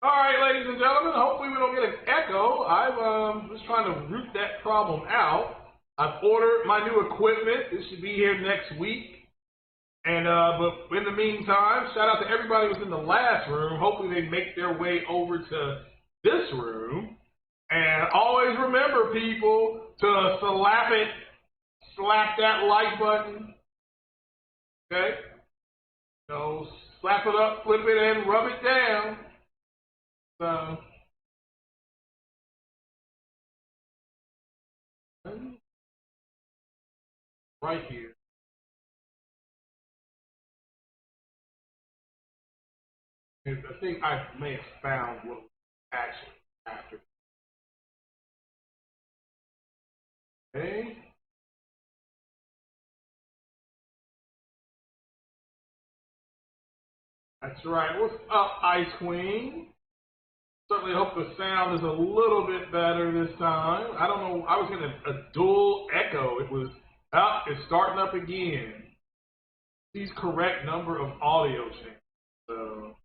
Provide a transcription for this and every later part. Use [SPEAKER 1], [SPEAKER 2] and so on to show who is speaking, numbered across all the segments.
[SPEAKER 1] All right, ladies and gentlemen, hopefully we don't get an echo. I'm just trying to root that problem out. I've ordered my new equipment. It should be here next week. And but in the meantime, shout out to everybody who was in the last room. Hopefully they make their way over to this room. And always remember, people, to slap that like button. Okay? So slap it up, flip it, and rub it down. So right here. I think I may have found what was actually after. Okay. That's right. What's up, Ice Queen? Certainly hope the sound is a little bit better this time. I don't know. I was getting a dual echo. It was up. It's starting up again. Please correct number of audio channels. So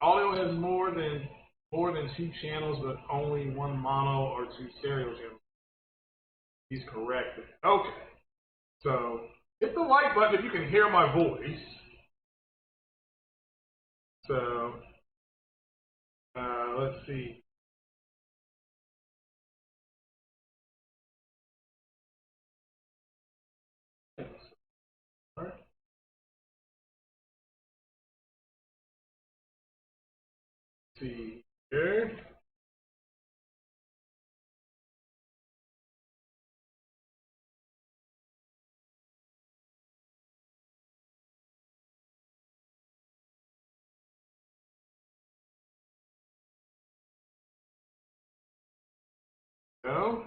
[SPEAKER 1] audio has more than two channels, but only one mono or two stereo channels. He's corrected. Okay. So hit the like button if you can hear my voice. So let's see. Let's see here. No.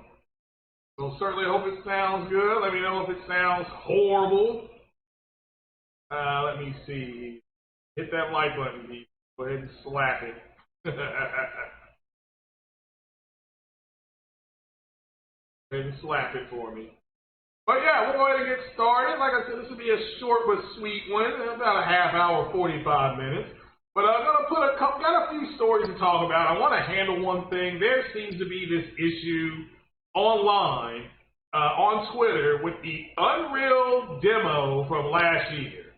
[SPEAKER 1] So certainly hope it sounds good. Let me know if it sounds horrible. Let me see. Hit that like button, people. Go ahead and slap it. Go ahead and slap it for me. But yeah, we'll go ahead and get started. Like I said, this will be a short but sweet one, about a half hour, 45 minutes. But I'm gonna got a few stories to talk about. I want to handle one thing. There seems to be this issue online on Twitter with the Unreal demo from last year.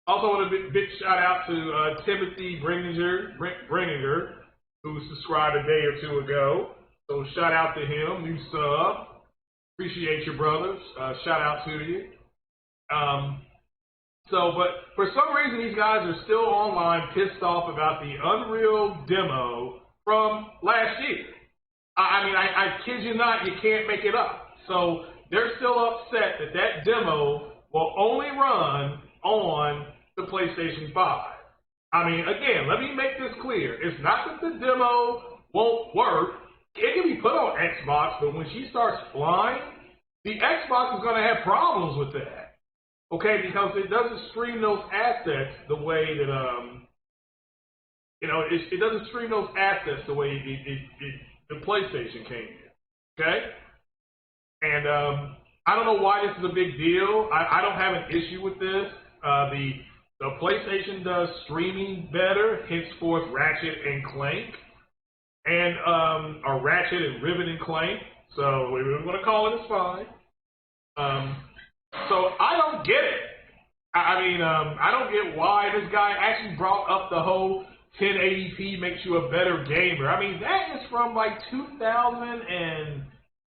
[SPEAKER 1] Also, want a big shout out to Timothy Brenninger, who subscribed a day or two ago. So shout out to him, new sub. Appreciate you, brothers. Shout out to you. But for some reason, these guys are still online, pissed off about the Unreal demo from last year. I kid you not, you can't make it up. So they're still upset that that demo will only run on the PlayStation 5. Again, let me make this clear. It's not that the demo won't work. It can be put on Xbox, but when she starts flying, the Xbox is going to have problems with that. Okay, because it doesn't stream those assets the way that it doesn't stream those assets the way the PlayStation can. Okay, and I don't know why this is a big deal. I don't have an issue with this. The PlayStation does streaming better, henceforth Ratchet and Clank, or Ratchet and Ribbon and Clank. So we're going to call it, it's fine. So I don't get it. I don't get why this guy actually brought up the whole 1080p makes you a better gamer. That is from like 2000 and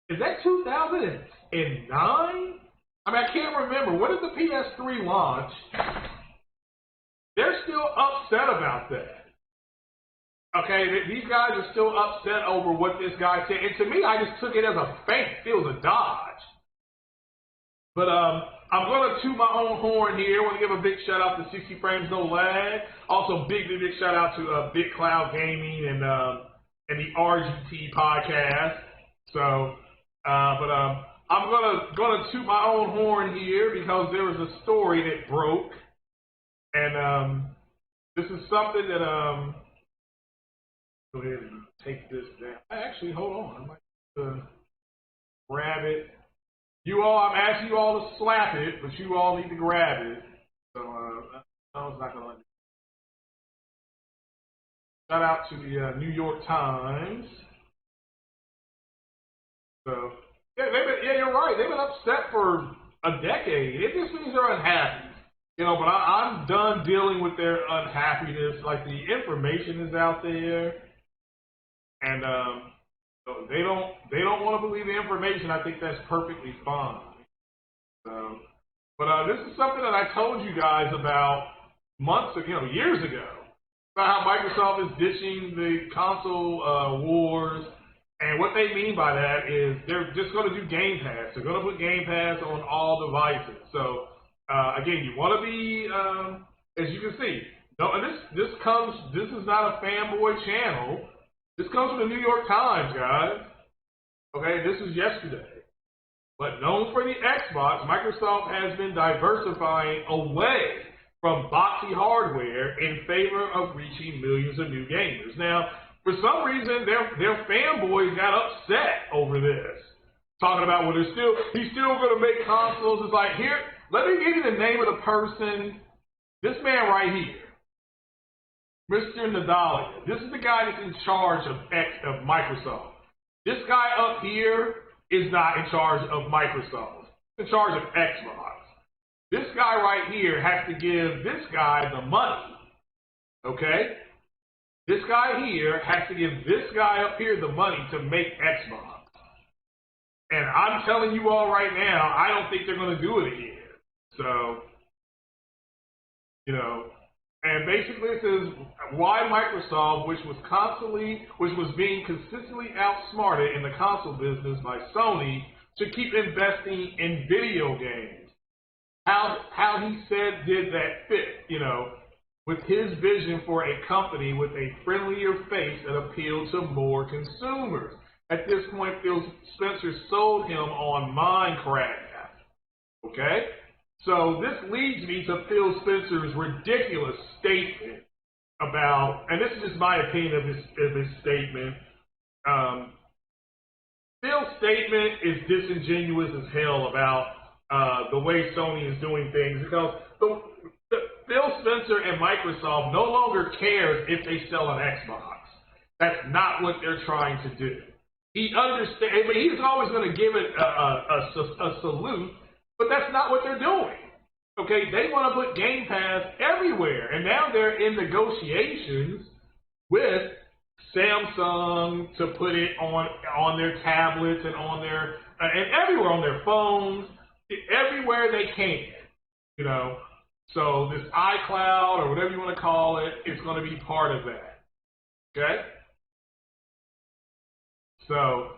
[SPEAKER 1] is that 2009? I can't remember. When did the PS3 launch? They're still upset about that. Okay, these guys are still upset over what this guy said. And to me, I just took it as a feint. It was a dodge. But I'm going to toot my own horn here. I want to give a big shout out to 60 Frames No Lag. Also, big shout out to Big Cloud Gaming and the RGT podcast. So, I'm gonna toot my own horn here because there was a story that broke, and this is something that go ahead and take this down. Actually, hold on, I might grab it. I'm asking you all to slap it, but you all need to grab it. So I was not gonna let me. Shout out to the New York Times. So yeah, you're right. They've been upset for a decade. It just means they're unhappy. But I'm done dealing with their unhappiness. Like, the information is out there, and so they don't want to believe the information. I think that's perfectly fine. So, but this is something that I told you guys about months ago, years ago, about how Microsoft is ditching the console wars. And what they mean by that is they're just going to do Game Pass. They're going to put Game Pass on all devices. So again, you want to be, as you can see, no, and this is not a fanboy channel. This comes from the New York Times, guys. Okay, this is yesterday. But known for the Xbox, Microsoft has been diversifying away from boxy hardware in favor of reaching millions of new gamers. Now, for some reason, their fanboys got upset over this, talking about, well, he's still going to make consoles. It's like, here, let me give you the name of the person. This man right here, Mr. Nadalia. This is the guy that's in charge of Microsoft. This guy up here is not in charge of Microsoft. He's in charge of Xbox. This guy right here has to give this guy the money, okay? This guy here has to give this guy up here the money to make Xbox. And I'm telling you all right now, I don't think they're going to do it again. So, and basically it says why Microsoft, which was being consistently outsmarted in the console business by Sony, to keep investing in video games. How he said did that fit, with his vision for a company with a friendlier face that appealed to more consumers. At this point, Phil Spencer sold him on Minecraft. Okay? So this leads me to Phil Spencer's ridiculous statement about, and this is just my opinion of his statement. Phil's statement is disingenuous as hell about the way Sony is doing things, because Phil Spencer and Microsoft no longer cares if they sell an Xbox. That's not what they're trying to do. He understands, but he's always going to give it a salute, but that's not what they're doing. Okay, they want to put Game Pass everywhere, and now they're in negotiations with Samsung to put it on their tablets and on their and everywhere, on their phones, everywhere they can. So this iCloud, or whatever you want to call it, is going to be part of that. Okay? So,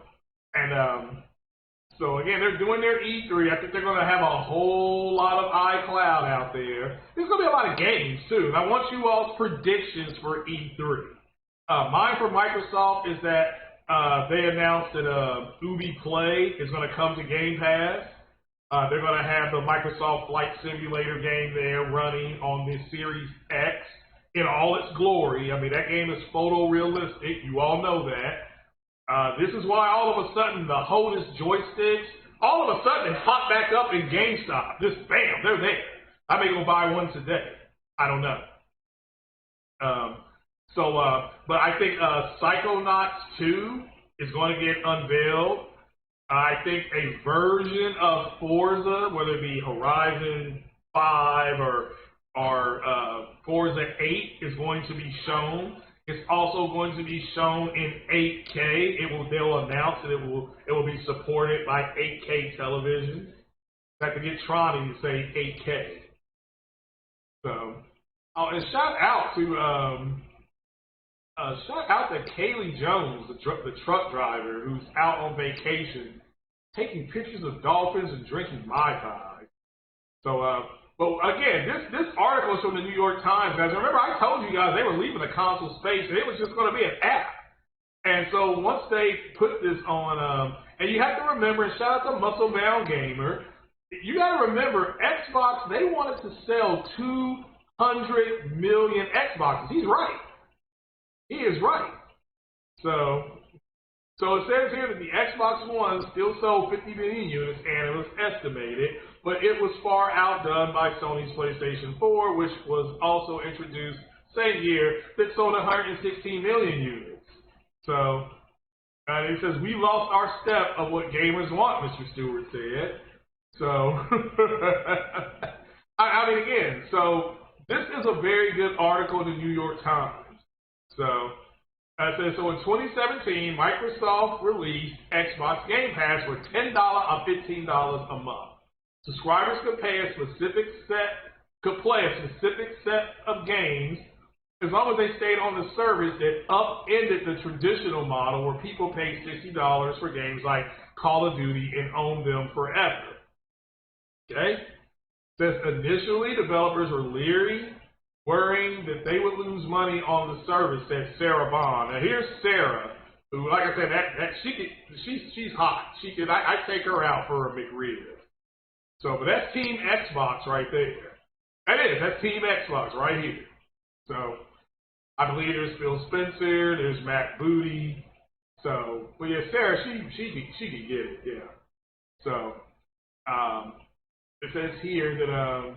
[SPEAKER 1] so again, they're doing their E3. I think they're going to have a whole lot of iCloud out there. There's going to be a lot of games, too. And I want you all's predictions for E3. Mine for Microsoft is that they announced that Ubi Play is going to come to Game Pass. They're going to have the Microsoft Flight Simulator game there running on the Series X in all its glory. I mean, that game is photorealistic. You all know that. This is why all of a sudden the HOTAS joysticks, all of a sudden pop back up in GameStop. Just bam, they're there. I may go buy one today. I don't know. But I think Psychonauts 2 is going to get unveiled. I think a version of Forza, whether it be Horizon 5 or Forza 8, is going to be shown. It's also going to be shown in 8K. They'll announce that it will be supported by 8K television. I have to get Tronny to say 8K. So, and shout out to Kaylee Jones, the truck driver who's out on vacation, taking pictures of dolphins and drinking Mai Tai. So, but again, this article is from the New York Times, guys. Remember, I told you guys they were leaving the console space, and it was just going to be an app. And so once they put this on, and you have to remember, and shout out to Muscle Bound Gamer, you got to remember, Xbox, they wanted to sell 200 million Xboxes. He's right. He is right. So it says here that the Xbox One still sold 50 million units, and it was estimated, but it was far outdone by Sony's PlayStation 4, which was also introduced same year that sold 116 million units. So it says, we lost our step of what gamers want, Mr. Stewart said. So, I mean, again, so this is a very good article in the New York Times. So, it says, so in 2017, Microsoft released Xbox Game Pass for $10 or $15 a month. Subscribers could play a specific set of games as long as they stayed on the service that upended the traditional model where people pay $60 for games like Call of Duty and own them forever. Okay? It says initially developers were leery, worrying that they would lose money on the service, said Sarah Bond. Now here's Sarah, who, like I said, she's hot. I take her out for a McRib. So, but that's Team Xbox right there. That's Team Xbox right here. So, I believe there's Phil Spencer, there's Matt Booty. So, well, yeah, Sarah, she can get it, yeah. So, it says here that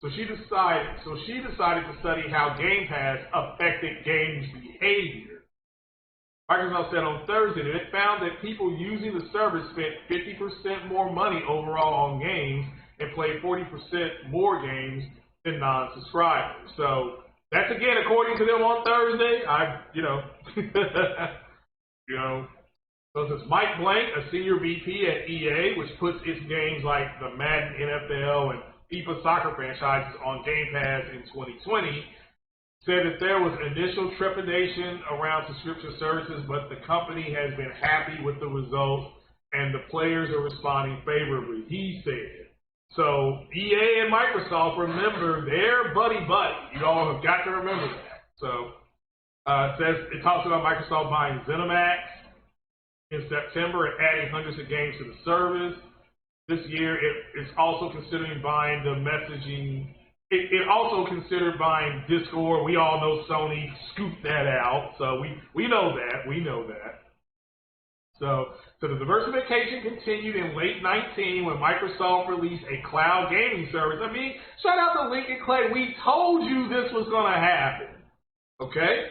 [SPEAKER 1] so she decided to study how Game Pass affected games' behavior. Microsoft said on Thursday that it found that people using the service spent 50% more money overall on games and played 40% more games than non-subscribers. So that's again according to them on Thursday. So this is Mike Blank, a senior VP at EA, which puts its games like the Madden NFL and FIFA soccer franchises on Game Pass in 2020, said that there was initial trepidation around subscription services, but the company has been happy with the results and the players are responding favorably, he said. So EA and Microsoft, remember, they're buddy-buddy. You all have got to remember that. So it talks about Microsoft buying ZeniMax in September and adding hundreds of games to the service. This year, it's also considering buying the messaging. It also considered buying Discord. We all know Sony scooped that out, so we know that. We know that. So the diversification continued in late 2019 when Microsoft released a cloud gaming service. I mean, shout out to Lincoln Clay. We told you this was going to happen. Okay?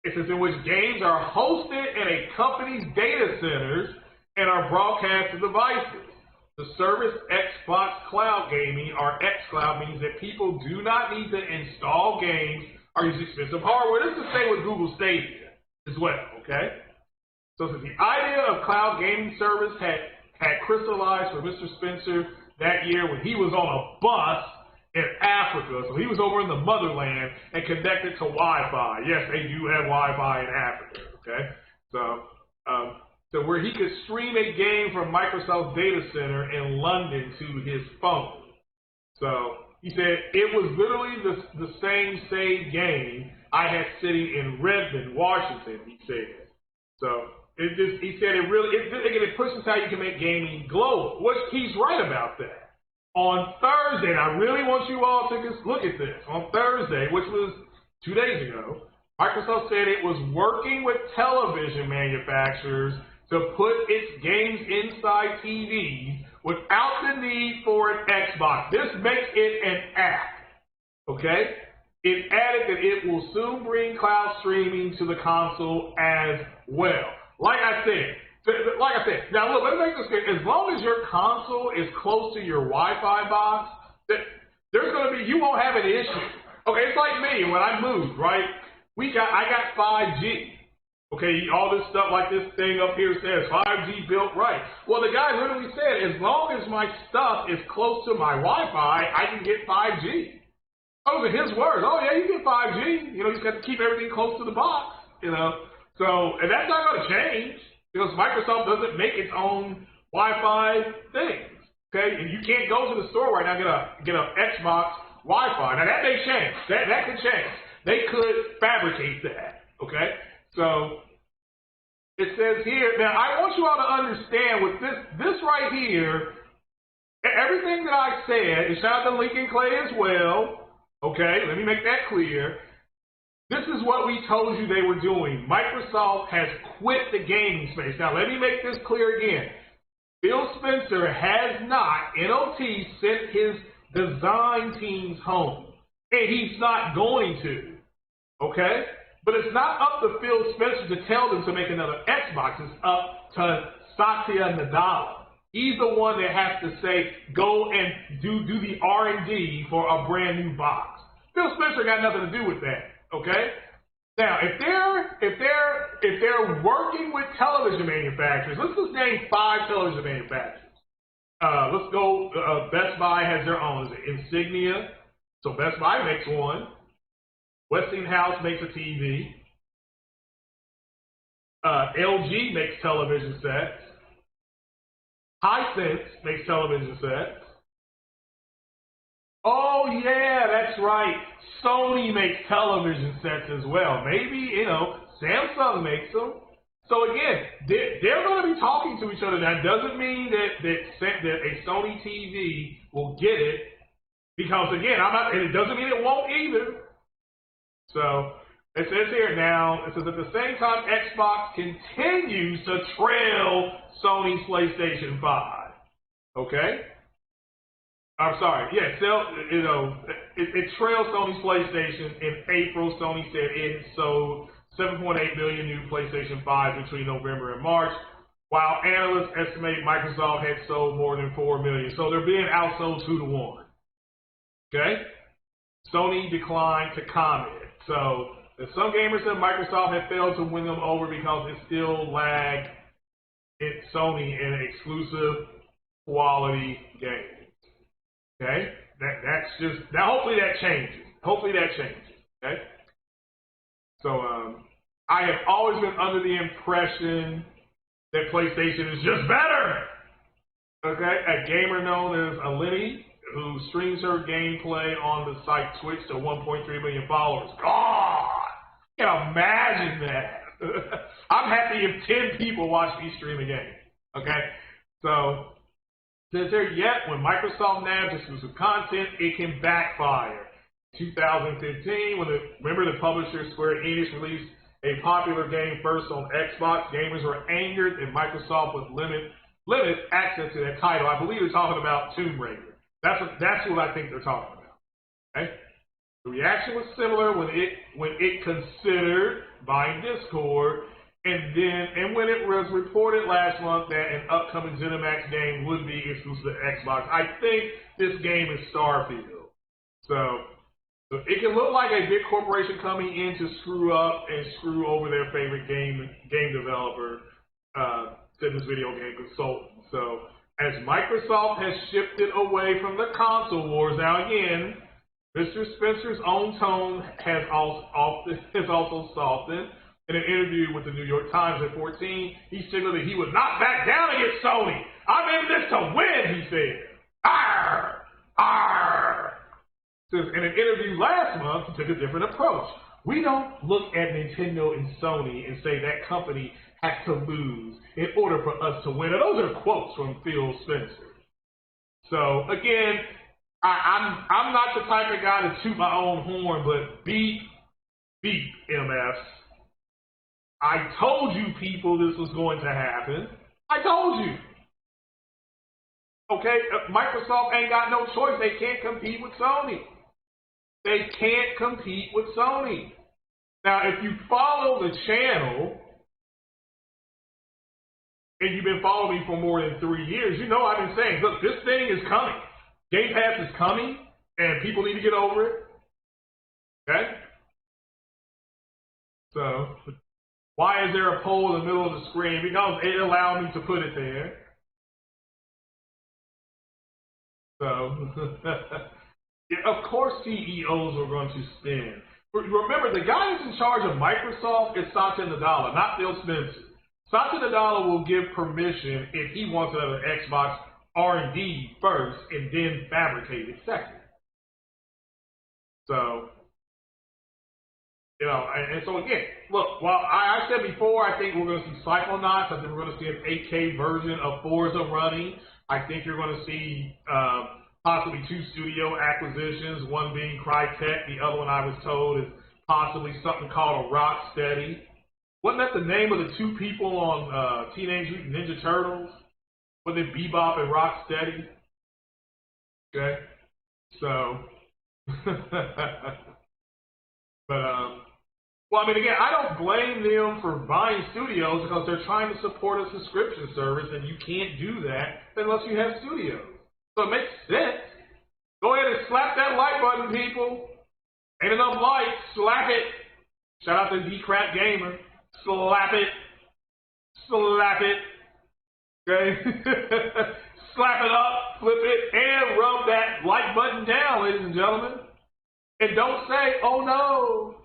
[SPEAKER 1] It says in which games are hosted in a company's data centers and are broadcast to devices. The service Xbox Cloud Gaming, or xCloud, means that people do not need to install games or use expensive hardware. This is the same with Google Stadia as well, okay? So since the idea of cloud gaming service had crystallized for Mr. Spencer that year when he was on a bus in Africa. So he was over in the motherland and connected to Wi-Fi. Yes, they do have Wi-Fi in Africa, okay? So where he could stream a game from Microsoft's data center in London to his phone. So he said, it was literally the same saved game I had sitting in Redmond, Washington, he said. So he said it pushes how you can make gaming global, which he's right about that. On Thursday, and I really want you all to just look at this. On Thursday, which was 2 days ago, Microsoft said it was working with television manufacturers to put its games inside TVs without the need for an Xbox. This makes it an app, okay? It added that it will soon bring cloud streaming to the console as well. Like I said, now look, let's make this clear. As long as your console is close to your Wi-Fi box, you won't have an issue. Okay, it's like me when I moved, right? I got 5G. Okay, all this stuff like this thing up here says 5G built right. Well, the guy literally said, as long as my stuff is close to my Wi-Fi, I can get 5G. Those are his words. Oh yeah, you get 5G. You just got to keep everything close to the box. So, and that's not going to change because Microsoft doesn't make its own Wi-Fi things. Okay, and you can't go to the store right now and get a Xbox Wi-Fi. Now that may change. That could change. They could fabricate that. Okay. So it says here, now I want you all to understand with this right here, everything that I said, and shout out to Lincoln Clay as well, okay, let me make that clear. This is what we told you they were doing. Microsoft has quit the gaming space. Now let me make this clear again. Phil Spencer has not, NOT, sent his design teams home, and he's not going to. Okay? But it's not up to Phil Spencer to tell them to make another Xbox. It's up to Satya Nadella. He's the one that has to say, go and do the R&D for a brand new box. Phil Spencer got nothing to do with that. Okay? Now, if they're working with television manufacturers, let's just name 5 television manufacturers. Let's go. Best Buy has their own. Is it Insignia? So Best Buy makes one. Westinghouse makes a TV. LG makes television sets. Hisense makes television sets. Oh yeah, that's right. Sony makes television sets as well. Maybe, Samsung makes them. So again, they're going to be talking to each other. That doesn't mean that a Sony TV will get it, because again, and it doesn't mean it won't either. So it says here now, it says at the same time, Xbox continues to trail Sony's PlayStation 5. Okay? I'm sorry. Yeah, it trails Sony's PlayStation. In April, Sony said it sold 7.8 million new PlayStation 5 between November and March, while analysts estimate Microsoft had sold more than 4 million. So they're being outsold 2-1. Okay? Sony declined to comment. So some gamers said Microsoft had failed to win them over because it still lagged Sony in exclusive quality games. Okay? That's just, now hopefully that changes. Okay? So I have always been under the impression that PlayStation is just better. Okay? A gamer known as Alini, who streams her gameplay on the site Twitch to 1.3 million followers. God! I can imagine that. I'm happy if 10 people watch me stream a game. Okay? So, says here, yet when Microsoft nabs exclusive content, it can backfire. 2015, remember the publisher Square Enix released a popular game first on Xbox, gamers were angered and Microsoft would limit access to that title. I believe they're talking about Tomb Raider. That's what I think they're talking about. Okay? The reaction was similar when it considered buying Discord, and when it was reported last month that an upcoming ZeniMax game would be exclusive to Xbox. I think this game is Starfield. So it can look like a big corporation coming in to screw up and screw over their favorite game developer, said this video game consultant. So as Microsoft has shifted away from the console wars, now again, Mr. Spencer's own tone has also softened. In an interview with the New York Times at 14, he signaled that he would not back down against Sony. I'm in this to win, he said. Arr! Arr! Says in an interview last month, he took a different approach. We don't look at Nintendo and Sony and say that company has to lose in order for us to win. And those are quotes from Phil Spencer. So again, I'm not the type of guy to toot my own horn, but beep, MFs. I told you people this was going to happen. I told you. Okay, Microsoft ain't got no choice. They can't compete with Sony. They can't compete with Sony. Now, if you follow the channel, and you've been following me for more than 3 years, you know I've been saying, look, this thing is coming. Game Pass is coming, and people need to get over it. Okay? So, why is there a poll in the middle of the screen? Because it allowed me to put it there. So, yeah, of course CEOs are going to spend. Remember, the guy who's in charge of Microsoft is Satya Nadella, not Phil Spencer. Satya Nadella will give permission if he wants another Xbox R&D first and then fabricate it second. So, and so again, look, while I said before, I think we're going to see Psychonauts. I think we're going to see an 8K version of Forza running. I think you're going to see possibly 2 studio acquisitions, one being Crytek, the other one I was told is possibly something called a Rocksteady. Wasn't that the name of the 2 people on Teenage Mutant Ninja Turtles? Wasn't it Bebop and Rocksteady? Okay, so, but Well, I mean, again, I don't blame them for buying studios because they're trying to support a subscription service, and you can't do that unless you have studios. So it makes sense. Go ahead and slap that like button, people. Ain't enough likes. Slap it. Shout out to D-Crap Gamer. Slap it. Slap it. Okay? Slap it up, flip it, and rub that like button down, ladies and gentlemen. And don't say, oh no.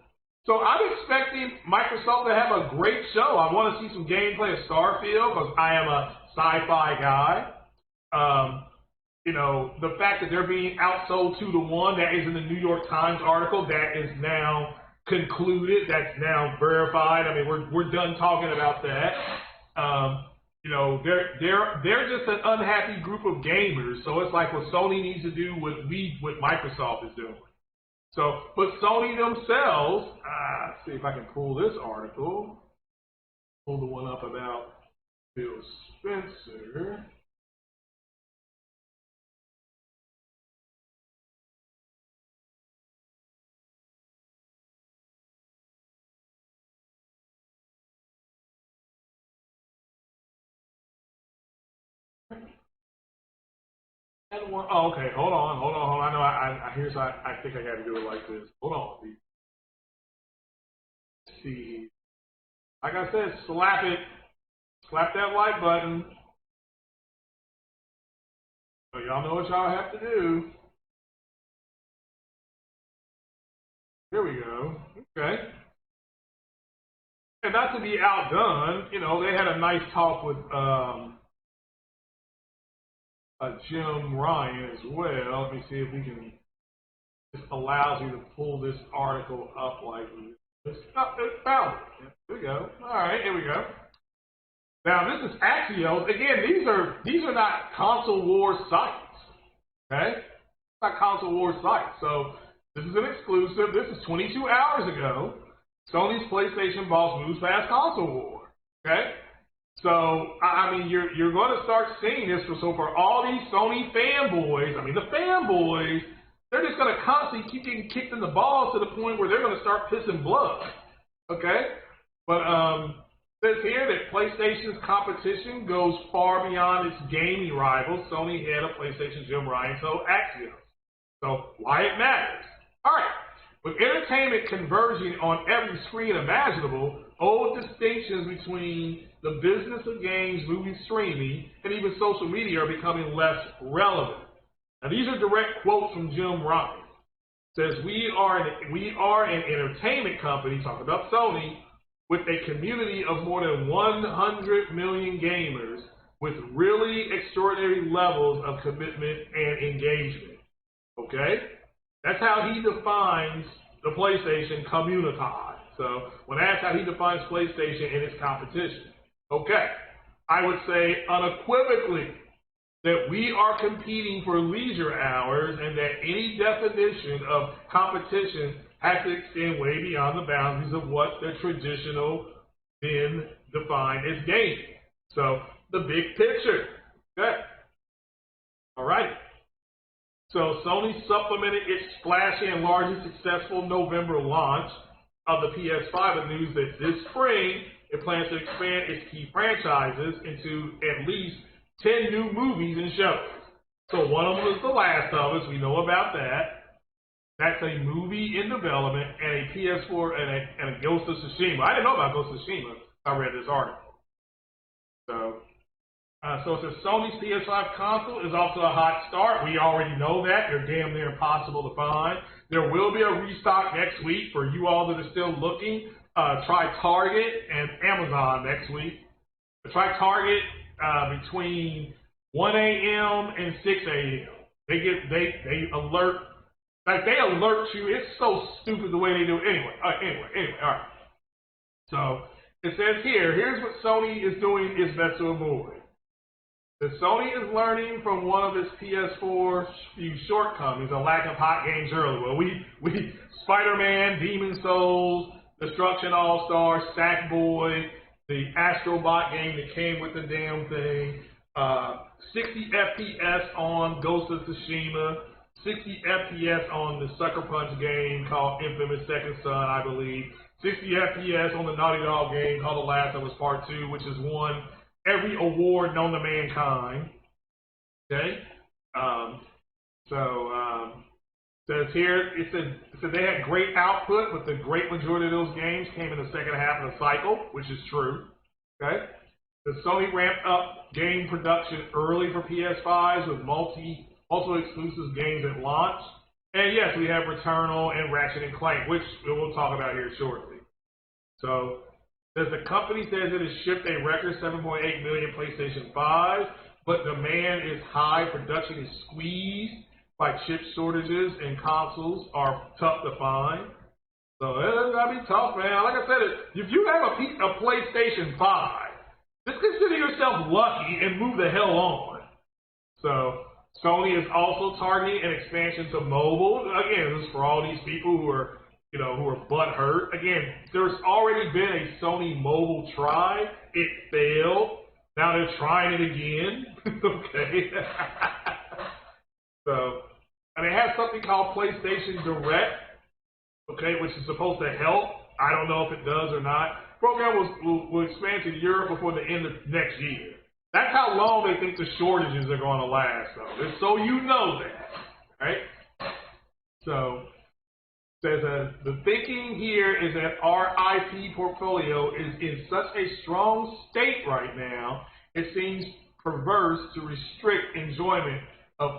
[SPEAKER 1] So I'm expecting Microsoft to have a great show. I want to see some gameplay of Starfield because I am a sci-fi guy. You know, the fact that they're being outsold 2-1, that is in the New York Times article, that is now concluded, that's now verified. I mean, we're done talking about that. You know, they're just an unhappy group of gamers. So it's like what Sony needs to do, what Microsoft is doing. So, but Sony themselves, let's see if I can pull this article. Pull the one up about Phil Spencer. Oh, okay, hold on. I know I think I got to do it like this. Hold on. Let's see. Like I said, slap it. Slap that like button. So y'all know what y'all have to do. Here we go. Okay. And not to be outdone, you know, they had a nice talk with Jim Ryan as well. Let me see if we can. This allows you to pull this article up like this. Oh, it found it. Here we go. All right, here we go. Now this is Axios. Again, these are not console war sites. Okay, it's not console war sites. So this is an exclusive. This is 22 hours ago. Sony's PlayStation boss moves past console war. Okay. So, I mean, you're going to start seeing this. So for all these Sony fanboys, I mean, the fanboys, they're just going to constantly keep getting kicked in the balls to the point where they're going to start pissing blood. Okay? But it says here that PlayStation's competition goes far beyond its gaming rivals. Sony head of PlayStation Jim Ryan told Axios. So why it matters. All right. With entertainment converging on every screen imaginable, old distinctions between the business of games, movies, streaming, and even social media are becoming less relevant. Now, these are direct quotes from Jim Ryan. It says, we are an entertainment company, talking about Sony, with a community of more than 100 million gamers with really extraordinary levels of commitment and engagement. Okay? That's how he defines the PlayStation community. So when asked how he defines PlayStation and its competition, okay, I would say unequivocally that we are competing for leisure hours and that any definition of competition has to extend way beyond the boundaries of what the traditional then defined as gaming. So the big picture. Okay. All right. So Sony supplemented its splashy and largely successful November launch of the PS-5 with news that this spring it plans to expand its key franchises into at least 10 new movies and shows. So one of them is The Last of Us. We know about that. That's a movie in development, and a PS4 and a Ghost of Tsushima. I didn't know about Ghost of Tsushima. I read this article. So it says Sony's PS5 console is off to a hot start. We already know that. They're damn near impossible to find. There will be a restock next week for you all that are still looking. Try Target and Amazon next week. Try Target between 1 a.m. and 6 a.m. They alert. Like, they alert you. It's so stupid the way they do it. Anyway, all right. So it says here's what Sony is doing is best to avoid. The Sony is learning from one of its PS4 few shortcomings, a lack of hot games early. Well, we Spider-Man, Demon Souls, Destruction All-Star, Sackboy, the Astrobot game that came with the damn thing, 60 FPS on Ghost of Tsushima, 60 FPS on the Sucker Punch game called Infamous Second Son, I believe. 60 FPS on the Naughty Dog game called The Last of Us Part 2, which has won every award known to mankind. Okay? Says here, it said they had great output, but the great majority of those games came in the second half of the cycle, which is true. Okay? The Sony ramped up game production early for PS5s with multiple exclusive games at launch. And yes, we have Returnal and Ratchet and Clank, which we'll talk about here shortly. So, says the company says it has shipped a record 7.8 million PlayStation 5, but demand is high, production is squeezed by chip shortages, and consoles are tough to find. So it's gotta be tough, man. Like I said, if you have a PlayStation 5, just consider yourself lucky and move the hell on. So Sony is also targeting an expansion to mobile. Again, this is for all these people who are, who are butthurt. Again, there's already been a Sony mobile try. It failed. Now they're trying it again. Okay. So, and they have something called PlayStation Direct, okay, which is supposed to help. I don't know if it does or not. Program will expand to Europe before the end of next year. That's how long they think the shortages are going to last, though. Just so you know that, right? So, says the thinking here is that our IP portfolio is in such a strong state right now, it seems perverse to restrict enjoyment of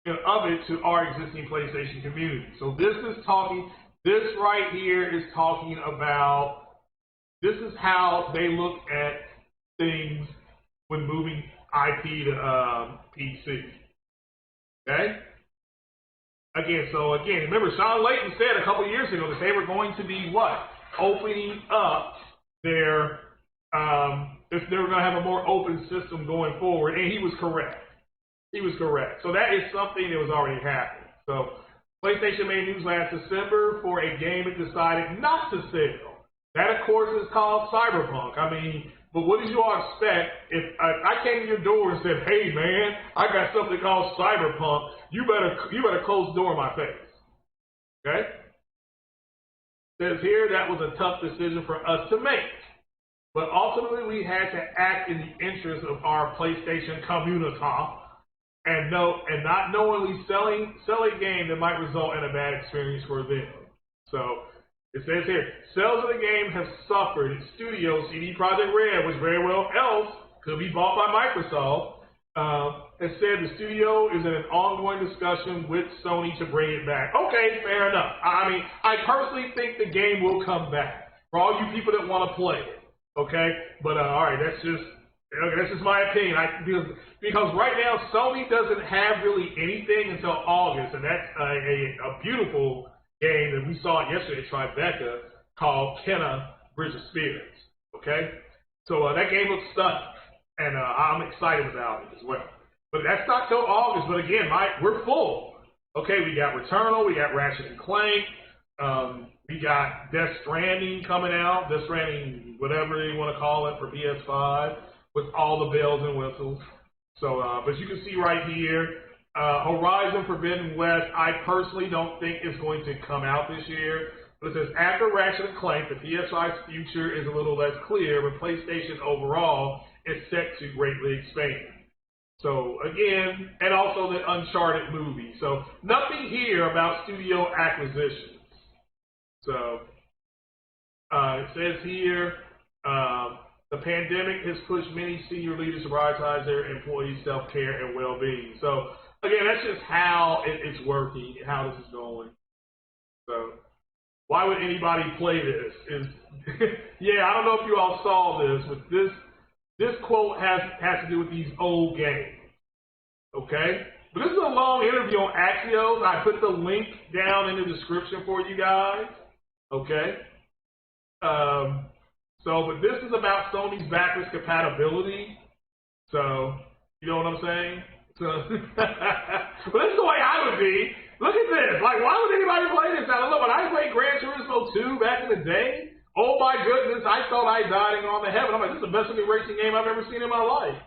[SPEAKER 1] it to our existing PlayStation community. So this right here is talking about, this is how they look at things when moving IP to PC. Okay? Again, remember Sean Layton said a couple years ago that they were going to be what? Opening up their, if they were going to have a more open system going forward, and he was correct. He was correct. So that is something that was already happening. So PlayStation made news last December for a game it decided not to sell. That, of course, is called Cyberpunk. I mean, but what did you all expect if I came to your door and said, "Hey, man, I got something called Cyberpunk. You better close the door in my face." Okay? Says here that was a tough decision for us to make, but ultimately we had to act in the interest of our PlayStation community. And not knowingly selling a game that might result in a bad experience for them. So it says here, sales of the game have suffered. Its studio, CD Projekt Red, which very well else could be bought by Microsoft, has said the studio is in an ongoing discussion with Sony to bring it back. Okay, fair enough. I mean, I personally think the game will come back for all you people that want to play it. Okay, but all right, that's just my opinion. Because right now Sony doesn't have really anything until August, and that's a beautiful game that we saw yesterday, Tribeca, called Kenna Bridge of Spirits. Okay, so that game looks stunning, and I'm excited about it as well. But that's not till August. But again, we're full. Okay, we got Returnal, we got Ratchet and Clank, we got Death Stranding coming out, Death Stranding, whatever you want to call it, for PS5. With all the bells and whistles. So, but you can see right here, Horizon Forbidden West, I personally don't think is going to come out this year. But it says, after Ratchet and Clank, the PS5's future is a little less clear, but PlayStation overall is set to greatly expand. So, again, and also the Uncharted movie. So, nothing here about studio acquisitions. So, it says here, the pandemic has pushed many senior leaders to prioritize their employees' self-care and well-being. So, again, that's just how it's working, how this is going. So, why would anybody play this? Yeah, I don't know if you all saw this, but this quote has to do with these old games. Okay? But this is a long interview on Axios. I put the link down in the description for you guys. Okay? But this is about Sony's backwards compatibility. So, you know what I'm saying? So, but this is the way I would be. Look at this. Like, why would anybody play this? Now, look, when I played Gran Turismo 2 back in the day, oh my goodness, I thought I died and gone to heaven. I'm like, this is the best looking racing game I've ever seen in my life.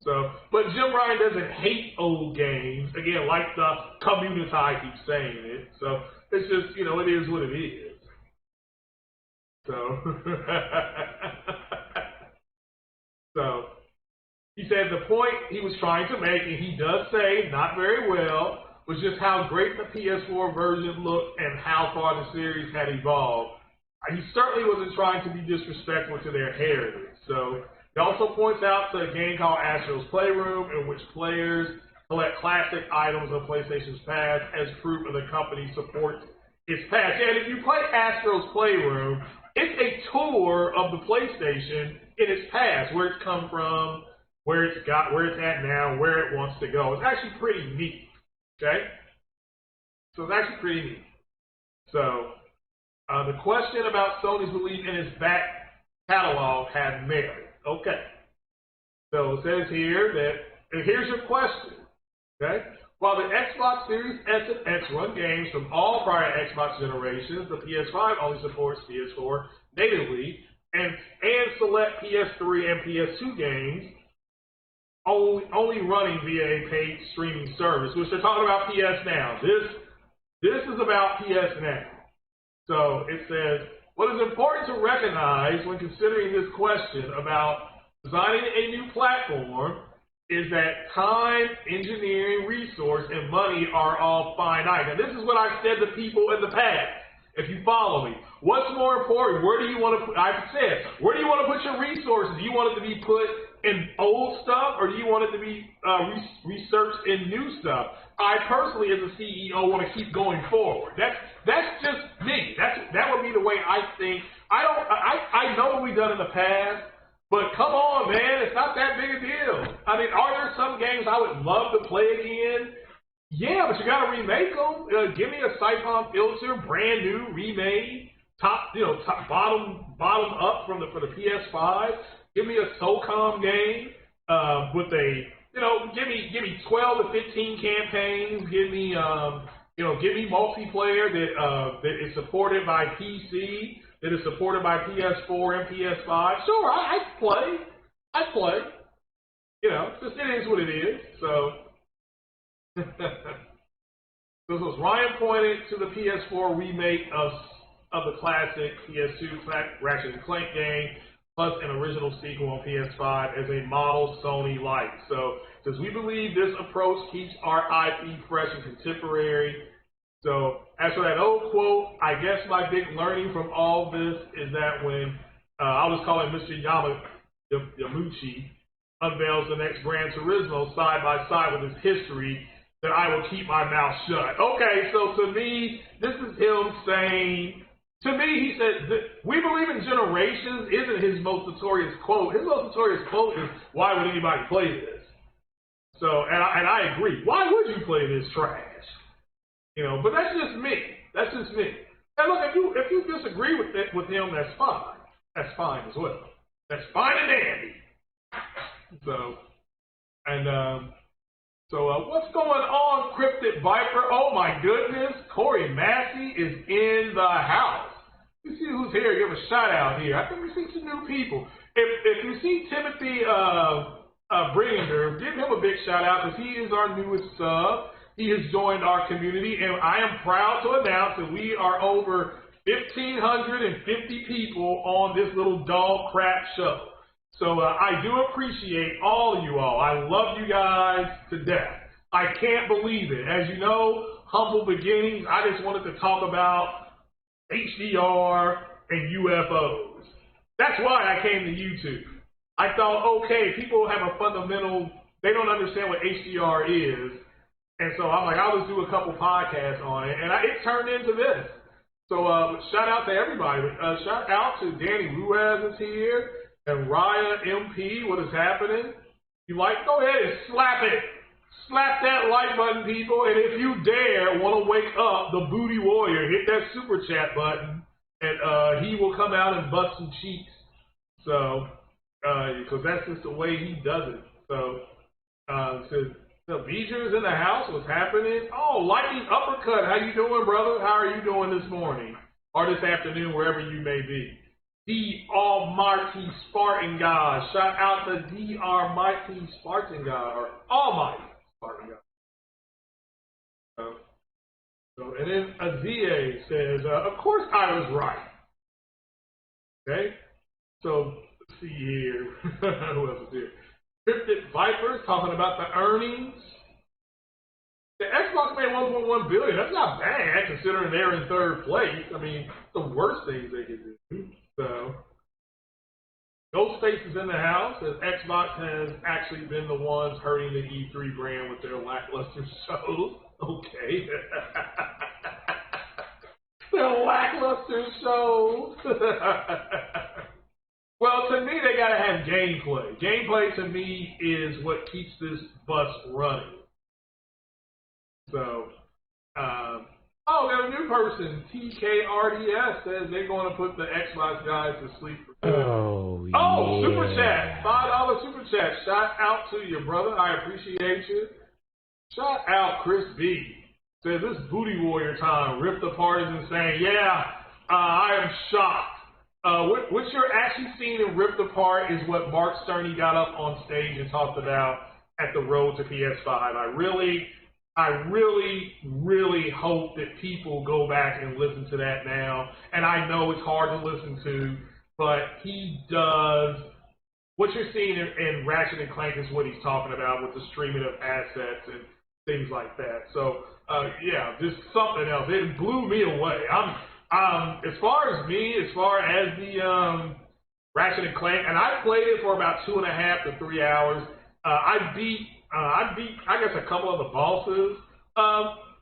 [SPEAKER 1] So, but Jim Ryan doesn't hate old games. Again, like the community keeps saying it. So it's just, you know, it is what it is. So, so he said the point he was trying to make, and he does say not very well, was just how great the PS4 version looked and how far the series had evolved. He certainly wasn't trying to be disrespectful to their heritage. So he also points out to a game called Astro's Playroom, in which players collect classic items of PlayStation's past as proof of the company's support its past. And if you play Astro's Playroom, it's a tour of the PlayStation in its past, where it's come from, where it's at now, where it wants to go. It's actually pretty neat. Okay? So it's actually pretty neat. So the question about Sony's belief in its back catalog had merit. Okay. So it says here that, and here's your question. Okay? While the Xbox Series S and X run games from all prior Xbox generations, the PS5 only supports PS4 natively, and select PS3 and PS2 games only running via a paid streaming service, which they're talking about PS Now. This is about PS Now. So it says, what is important to recognize when considering this question about designing a new platform is that time, engineering, resource, and money are all finite. And this is what I've said to people in the past. If you follow me, what's more important? Where do you want to put, I've said, where do you want to put your resources? Do you want it to be put in old stuff, or do you want it to be researched in new stuff? I personally, as a CEO, want to keep going forward. That's just me. That would be the way I think. I know what we've done in the past, but come on, man, it's not that big a deal. I mean, are there some games I would love to play again? Yeah, but you got to remake them. Give me a Siphon Filter, brand new, remade, bottom up for the PS5. Give me a SOCOM game with a, give me 12 to 15 campaigns. Give me multiplayer that is supported by PC, that is supported by PS4 and PS5. Sure, I'd play. Just it is what it is. So, so Ryan pointed to the PS4 remake of the classic PS2 Ratchet and Clank game, plus an original sequel on PS5 as a model Sony likes. So, since we believe this approach keeps our IP fresh and contemporary. So, as for that old quote, I guess my big learning from all this is that when, I'll just call it Mr. Yamauchi, unveils the next Gran Turismo side by side with his history, that I will keep my mouth shut. Okay, so to me, this is him saying, to me, he said, we believe in generations isn't his most notorious quote. His most notorious quote is, why would anybody play this? So, and I agree. Why would you play this trash? But that's just me. That's just me. And look, if you disagree with him, that's fine. That's fine as well. That's fine and dandy. So, and what's going on, Cryptid Viper? Oh my goodness, Corey Massey is in the house. You see who's here? Give a shout out here. I think we see some new people. If you see Timothy Bringer, give him a big shout out because he is our newest sub. He has joined our community, and I am proud to announce that we are over 1,550 people on this little dog crap show. So I do appreciate all of you all. I love you guys to death. I can't believe it. As you know, humble beginnings, I just wanted to talk about HDR and UFOs. That's why I came to YouTube. I thought, okay, people have a fundamental, they don't understand what HDR is. And so I'm like, I'll just do a couple podcasts on it. And it turned into this. So shout out to everybody. Shout out to Danny Ruiz is here. And Raya MP, what is happening? You like? Go ahead and slap it. Slap that like button, people. And if you dare want to wake up the Booty Warrior, hit that super chat button, and he will come out and bust some cheeks. So, because that's just the way he does it. So, it says, the Beecher's in the house. What's happening? Oh, Lightning Uppercut. How you doing, brother? How are you doing this morning or this afternoon, wherever you may be? the Almighty Spartan God. Shout out to the Almighty Spartan God, or Almighty Spartan God. And then Azie says, of course I was right. Okay? So, let's see here. Who else is here? Cryptic Vipers talking about the earnings. The Xbox made 1.1 billion. That's not bad considering they're in third place. I mean, the worst things they could do. So, Ghostface is in the house, as Xbox has actually been the ones hurting the E3 brand with their lackluster shows. Okay. Their lackluster shows. Well, to me, they gotta have gameplay. Gameplay to me is what keeps this bus running. So, oh, there's a new person. TKRDS says they're going to put the Xbox guys to sleep for good.
[SPEAKER 2] Oh,
[SPEAKER 1] Oh,
[SPEAKER 2] yeah.
[SPEAKER 1] super chat. $5 super chat. Shout out to you, brother. I appreciate you. Shout out Chris B. Says this booty warrior time. Ripped apart is insane. Yeah, I am shocked. What you're actually seeing in Ripped Apart is what Mark Cerny got up on stage and talked about at the Road to PS-5. I really hope that people go back and listen to that now. And I know it's hard to listen to, but he does. What you're seeing in Ratchet and Clank is what he's talking about with the streaming of assets and things like that. So, yeah, just something else. It blew me away. As far as the Ratchet and Clank, and I played it for about 2.5 to 3 hours. I beat, I guess, a couple of the bosses.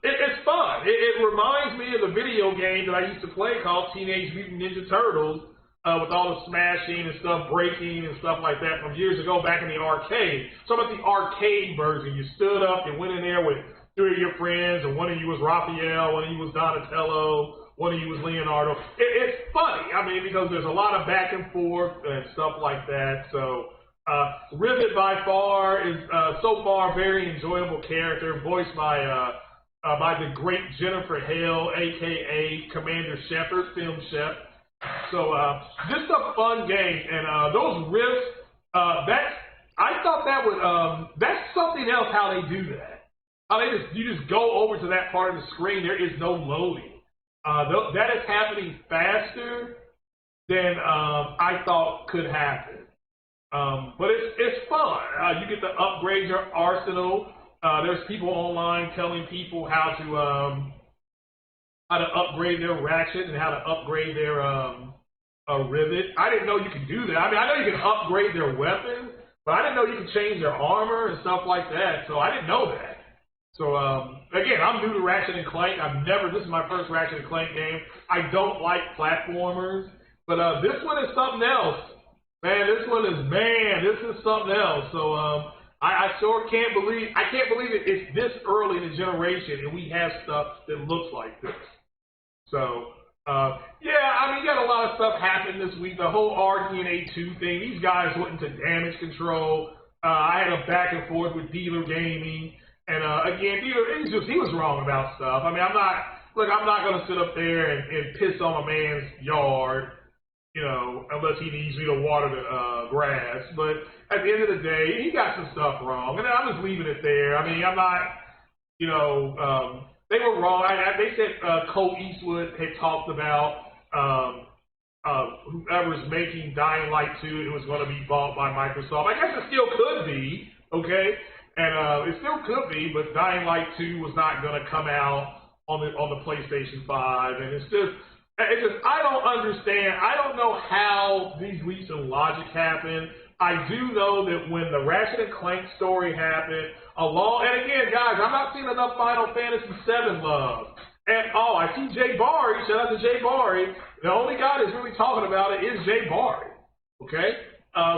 [SPEAKER 1] It's fun. It reminds me of the video game that I used to play called Teenage Mutant Ninja Turtles, with all the smashing and stuff, breaking and stuff like that from years ago back in the arcade. So about the arcade version, you stood up, you went in there with 3 of your friends, and one of you was Raphael, one of you was Donatello, one of you was Leonardo. It's funny, I mean, because there's a lot of back and forth and stuff like that. So Rivet by far is so far a very enjoyable character, voiced by the great Jennifer Hale, aka Commander Shepard, Film Shep. So just a fun game, and those riffs. I thought that would that's something else how they do that. How you just go over to that part of the screen. There is no loading. That is happening faster than I thought could happen. But it's fun. You get to upgrade your arsenal. There's people online telling people how to upgrade their ratchet and how to upgrade their rivet. I didn't know you could do that. I mean, I know you can upgrade their weapons, but I didn't know you could change their armor and stuff like that. So I didn't know that. So again, I'm new to Ratchet and Clank. This is my first Ratchet and Clank game. I don't like platformers, but this one is something else. Man, this is something else. So I sure can't believe it's this early in the generation and we have stuff that looks like this. So yeah, I mean, you got a lot of stuff happen this week. The whole RDNA 2 thing. These guys went into damage control. I had a back and forth with Dealer Gaming. And again, he was wrong about stuff. I mean, I'm not going to sit up there and piss on a man's yard, you know, unless he needs me to water the grass. But at the end of the day, he got some stuff wrong, and I'm just leaving it there. I mean, I'm not, you know, they were wrong. They said Cole Eastwood had talked about whoever's making Dying Light 2, it was going to be bought by Microsoft. I guess it still could be, okay? And it still could be, but Dying Light 2 was not going to come out on the PlayStation 5, and it's just I don't understand. I don't know how these leaps in logic happen. I do know that when the Ratchet and Clank story happened, and again, guys, I'm not seeing enough Final Fantasy VII love. And I see Jay Bari. Shout out to Jay Bari. The only guy that's really talking about it is Jay Bari. Okay.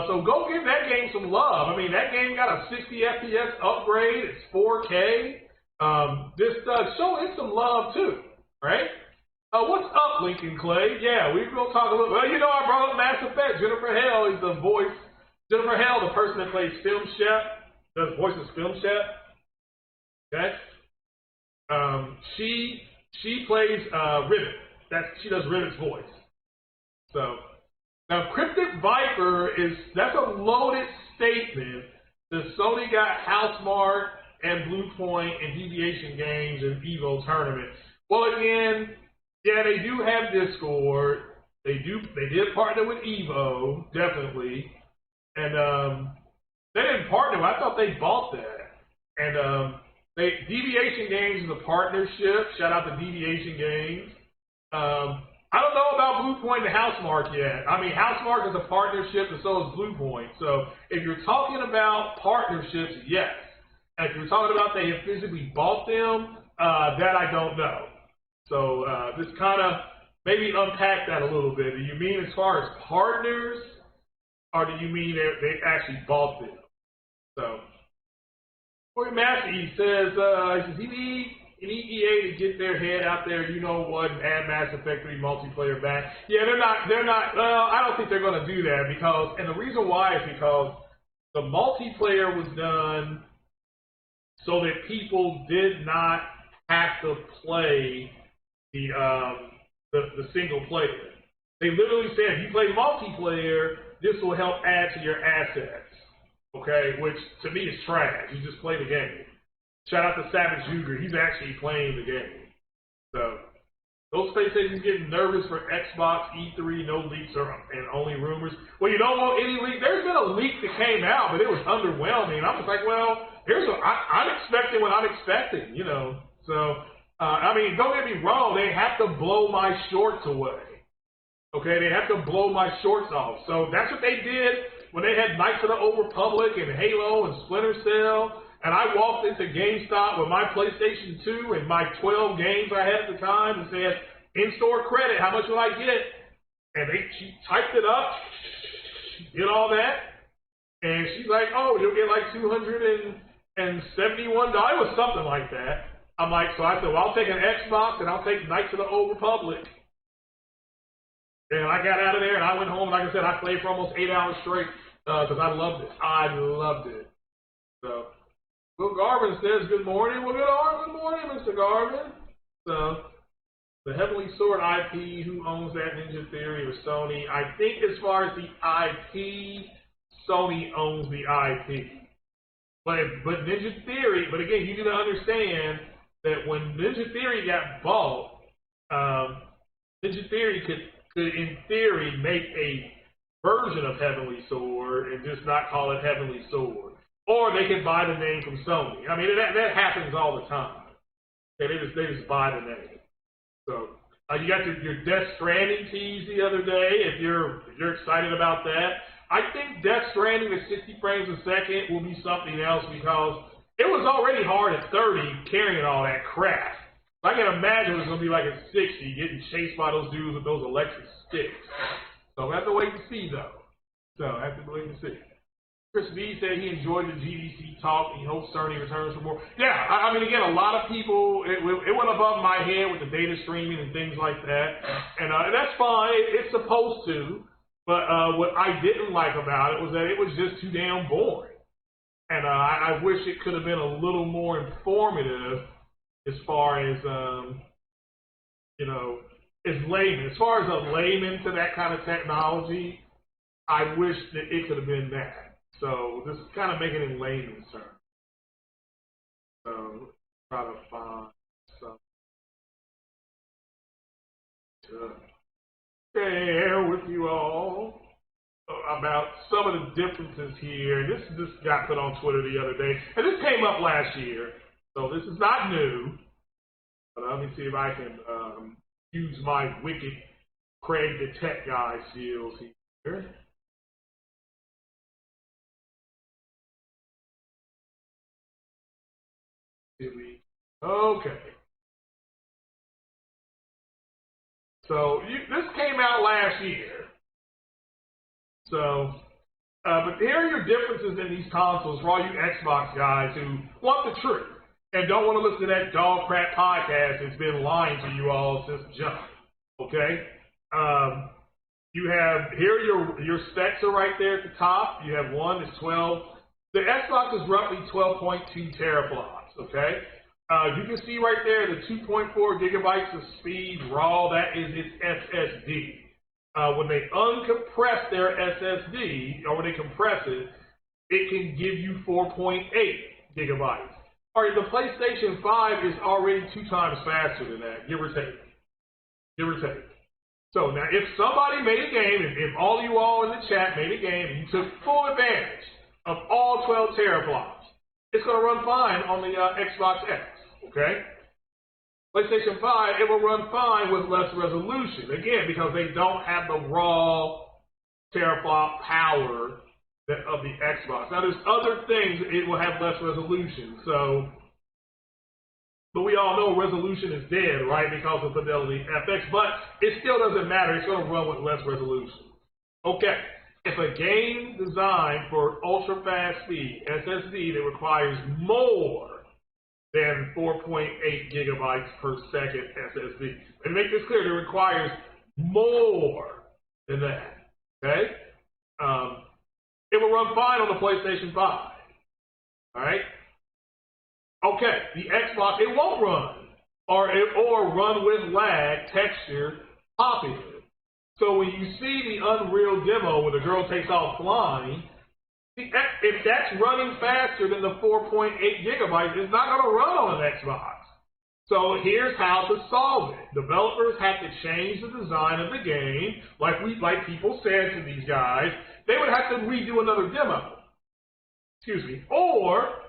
[SPEAKER 1] So go give that game some love. I mean, that game got a 60 FPS upgrade. It's 4K. Just show it some love too, right? What's up, Lincoln Clay? Yeah, we're gonna talk a little. Well, you know, I brought up Mass Effect. Jennifer Hale is the voice. Jennifer Hale, the person that plays Film Shep, does voices Film Shep. Okay. She plays Rivet. She does Rivet's voice. So. Now, Cryptic Viper that's a loaded statement. The Sony got Housemarque and Bluepoint and Deviation Games and Evo Tournament. Well, again, yeah, they do have Discord. They did partner with Evo, definitely. And they didn't partner. I thought they bought that. And Deviation Games is a partnership. Shout out to Deviation Games. I don't know about Bluepoint and Housemarque yet. I mean, Housemarque is a partnership, and so is Bluepoint. So if you're talking about partnerships, yes. And if you're talking about they have physically bought them, that I don't know. So just kind of maybe unpack that a little bit. Do you mean as far as partners, or do you mean they actually bought them? So, Corey Massey says, you need EA to get their head out there, you know what, and add Mass Effect 3 multiplayer back. Yeah, they're not, well, I don't think they're going to do that because, and the reason why is because the multiplayer was done so that people did not have to play the single player. They literally said, if you play multiplayer, this will help add to your assets, okay, which to me is trash. You just play the game. Shout out to Savage Uger. He's actually playing the game. So, those PlayStation's getting nervous for Xbox E3, no leaks and only rumors. Well, you don't want any leak. There's been a leak that came out, but it was underwhelming. I was like, well, I'm expecting what I'm expecting, you know. So, I mean, don't get me wrong. They have to blow my shorts away. Okay, they have to blow my shorts off. So, that's what they did when they had Knights of the Old Republic and Halo and Splinter Cell. And I walked into GameStop with my PlayStation 2 and my 12 games I had at the time and said, in-store credit, how much will I get? And she typed it up, did all that, and she's like, oh, you'll get like $271. It was something like that. I'm like, so I said, well, I'll take an Xbox and I'll take Knights of the Old Republic. And I got out of there and I went home, and like I said, I played for almost 8 hours straight because I loved it. I loved it. So. Will Garvin says, good morning. Well, good morning, Mr. Garvin. So, the Heavenly Sword IP, who owns that, Ninja Theory or Sony? I think as far as the IP, Sony owns the IP. But Ninja Theory, but again, you need to understand that when Ninja Theory got bought, Ninja Theory could in theory, make a version of Heavenly Sword and just not call it Heavenly Sword. Or they can buy the name from Sony. I mean, that happens all the time. Okay, they just buy the name. So you got your Death Stranding tease the other day. If you're excited about that, I think Death Stranding at 60 frames a second will be something else because it was already hard at 30 carrying all that crap. I can imagine it's gonna be like at 60 getting chased by those dudes with those electric sticks. So I have to wait and see though. So I have to wait and see. Chris B said he enjoyed the GDC talk. He hopes Sony returns for more. Yeah, I mean, again, a lot of people, it went above my head with the data streaming and things like that. And that's fine. It's supposed to. But what I didn't like about it was that it was just too damn boring. And I wish it could have been a little more informative as far as, as layman. As far as a layman to that kind of technology, I wish that it could have been that. So this is kind of making it in layman's terms. So try to find something to share with you all about some of the differences here. This got put on Twitter the other day, and this came up last year, so this is not new. But let me see if I can use my wicked Craig the Tech Guy skills here. Okay. So this came out last year. So, but here are your differences in these consoles for all you Xbox guys who want the truth and don't want to listen to that dog crap podcast that's been lying to you all since jump. Okay? You have, here your specs are right there at the top. You have one that's 12. The Xbox is roughly 12.2 teraflops, okay? You can see right there the 2.4 gigabytes of speed raw, that is its SSD. when they uncompress their SSD, or when they compress it, it can give you 4.8 gigabytes. All right, the PlayStation 5 is already 2 times faster than that, give or take. Give or take. So now, if somebody made a game, if all you all in the chat made a game and you took full advantage of all 12 teraflops, it's going to run fine on the Xbox X, okay? PlayStation 5, it will run fine with less resolution. Again, because they don't have the raw teraflop power of the Xbox. Now, there's other things it will have less resolution. So, but we all know resolution is dead, right? Because of Fidelity FX. But it still doesn't matter. It's going to run with less resolution. Okay. If a game designed for ultra fast speed SSD that requires more than 4.8 gigabytes per second SSD. And make this clear, it requires more than that, okay? It will run fine on the PlayStation 5, all right? Okay, the Xbox, it won't run, or run with lag, texture, popping. So when you see the Unreal demo where the girl takes off flying, if that's running faster than the 4.8 gigabytes, it's not going to run on an Xbox. So here's how to solve it. Developers have to change the design of the game, like people said to these guys. They would have to redo another demo. Excuse me. Or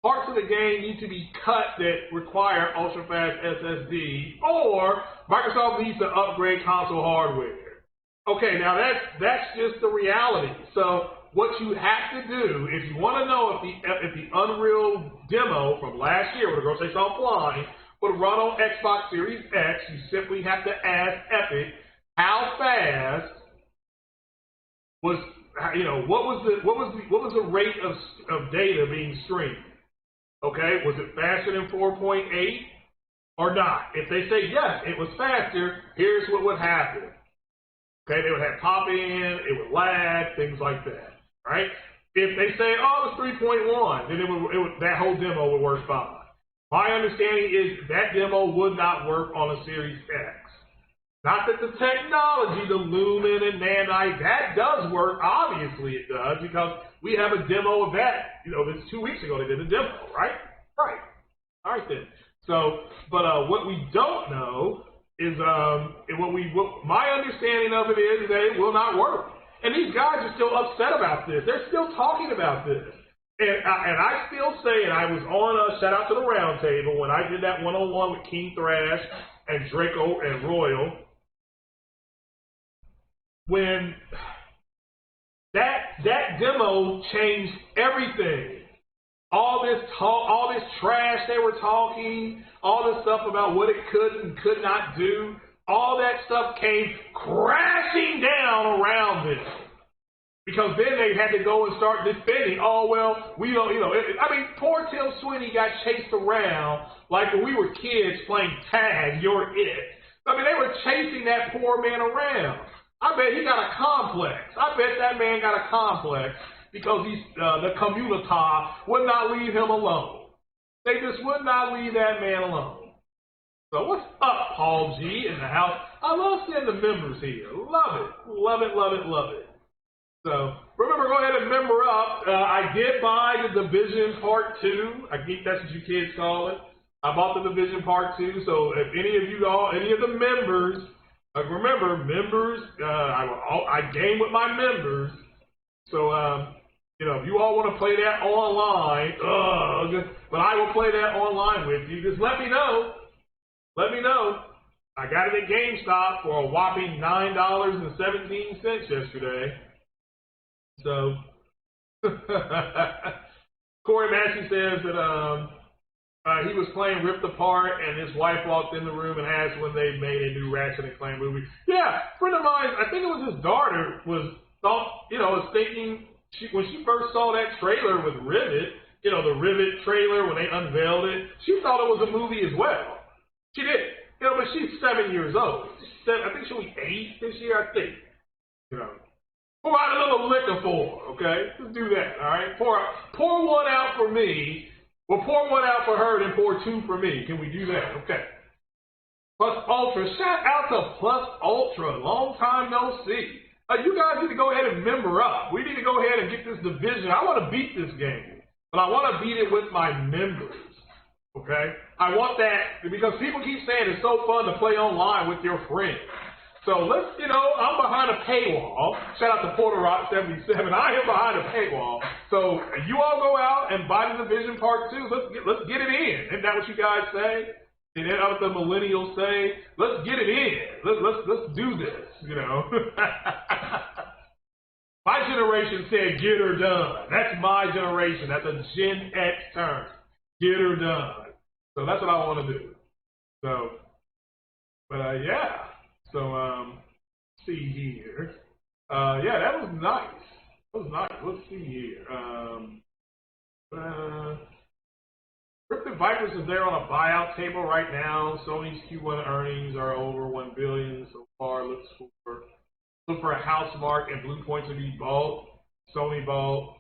[SPEAKER 1] parts of the game need to be cut that require ultra-fast SSD, or Microsoft needs to upgrade console hardware. Okay, now that's just the reality. So what you have to do, if you want to know if the Unreal demo from last year, where the girl takes off flying, would run on Xbox Series X, you simply have to ask Epic how fast was, what was the rate of data being streamed? Okay, was it faster than 4.8 or not? If they say yes, it was faster, here's what would happen. Okay, they would have pop-in, it would lag, things like that, right? If they say, oh, it's 3.1, then that whole demo would work fine. My understanding is that demo would not work on a Series X. Not that the technology, the Lumen and Nanite, that does work. Obviously it does, because we have a demo of that. This 2 weeks ago they did a demo, right? Right. All right then. So, but what we don't know is my understanding of it is that it will not work. And these guys are still upset about this. They're still talking about this. And I still say, and I was on shout out to the round table when I did that one-on-one with King Thrash and Draco and Royal. When that demo changed everything. All this talk, all this trash they were talking, all this stuff about what it could and could not do, all that stuff came crashing down around this. Because then they had to go and start defending, oh, well, we don't, poor Tim Sweeney got chased around like when we were kids playing tag, you're it. They were chasing that poor man around. I bet he got a complex. I bet that man got a complex because the community would not leave him alone. They just would not leave that man alone. So what's up, Paul G in the house? I love seeing the members here. Love it. Love it, love it, love it. So remember, go ahead and member up. I did buy the Division Part 2. I think that's what you kids call it. I bought the Division Part 2. So if any of you all, any of the members, remember, members, I game with my members. So, if you all want to play that online, but I will play that online with you. Just let me know. Let me know. I got it at GameStop for a whopping $9.17 yesterday. So, Corey Massey says that he was playing Ripped Apart, and his wife walked in the room and asked when they made a new Ratchet and Clank movie. Yeah, a friend of mine, I think it was his daughter, was thinking, when she first saw that trailer with Rivet, the Rivet trailer when they unveiled it, she thought it was a movie as well. She did, but she's 7 years old. I think she'll be 8 this year, I think. Pour out a little liquor for her, okay? Let's do that, all right? Pour one out for me. Well, pour one out for her, then pour 2 for me. Can we do that? Okay. Plus Ultra, shout out to Plus Ultra, long time no see. You guys need to go ahead and member up. We need to go ahead and get this division. I want to beat this game, but I want to beat it with my members, okay? I want that because people keep saying it's so fun to play online with your friends. So let's, I'm behind a paywall. Shout out to Porter Rock 77. I am behind a paywall. So you all go out and buy the Division Part 2. Let's get it in. Isn't that what you guys say? And then what the millennials say, let's get it in. Let's do this, My generation said get her done. That's my generation. That's a Gen X term. Get her done. So that's what I want to do. So, but yeah. So see here. Yeah, that was nice. That was nice. Let's see here. Cryptic Vipers is there on a buyout table right now. Sony's Q1 earnings are over $1 billion so far. Look for a house mark and Blue Point to be bought. Sony bought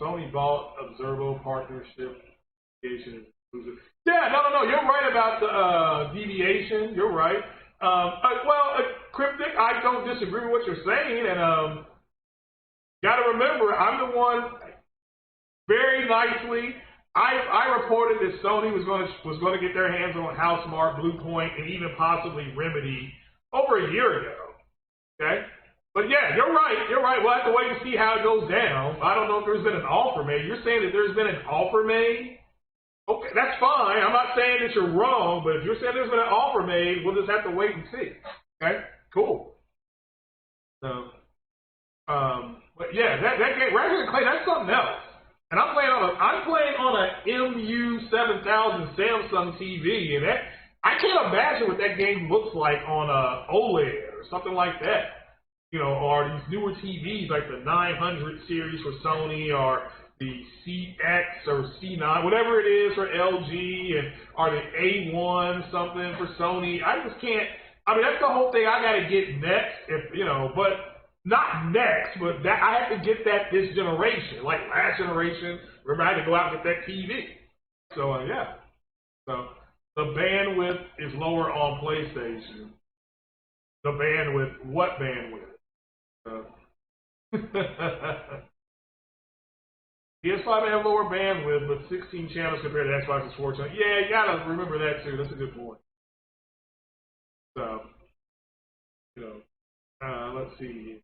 [SPEAKER 1] Observo partnership. Yeah, no. You're right about the deviation. You're right. Cryptic, I don't disagree with what you're saying, and got to remember, I'm the one very nicely. I reported that Sony was going to get their hands on Housemarque, Bluepoint, and even possibly Remedy over a year ago. Okay, but yeah, you're right. We'll have to wait and see how it goes down. I don't know if there's been an offer made. You're saying that there's been an offer made? Okay, that's fine. I'm not saying that you're wrong, but if you're saying there's been an offer made, we'll just have to wait and see. Okay, cool. So, but yeah, that game, Ratchet & Clank, that's something else. And I'm playing on a MU7000 Samsung TV, and I can't imagine what that game looks like on a OLED or something like that. Or these newer TVs like the 900 series for Sony, or the CX or C9, whatever it is for LG, or the A1 something for Sony. I just can't. I mean, that's the whole thing I got to get next, but not next, but that I have to get that this generation. Like last generation, remember I had to go out and get that TV. So yeah. So the bandwidth is lower on PlayStation. The bandwidth, what bandwidth? PS5 may have lower bandwidth, but 16 channels compared to Xbox's 4 channels. Yeah, you gotta remember that too. That's a good point. So, let's see.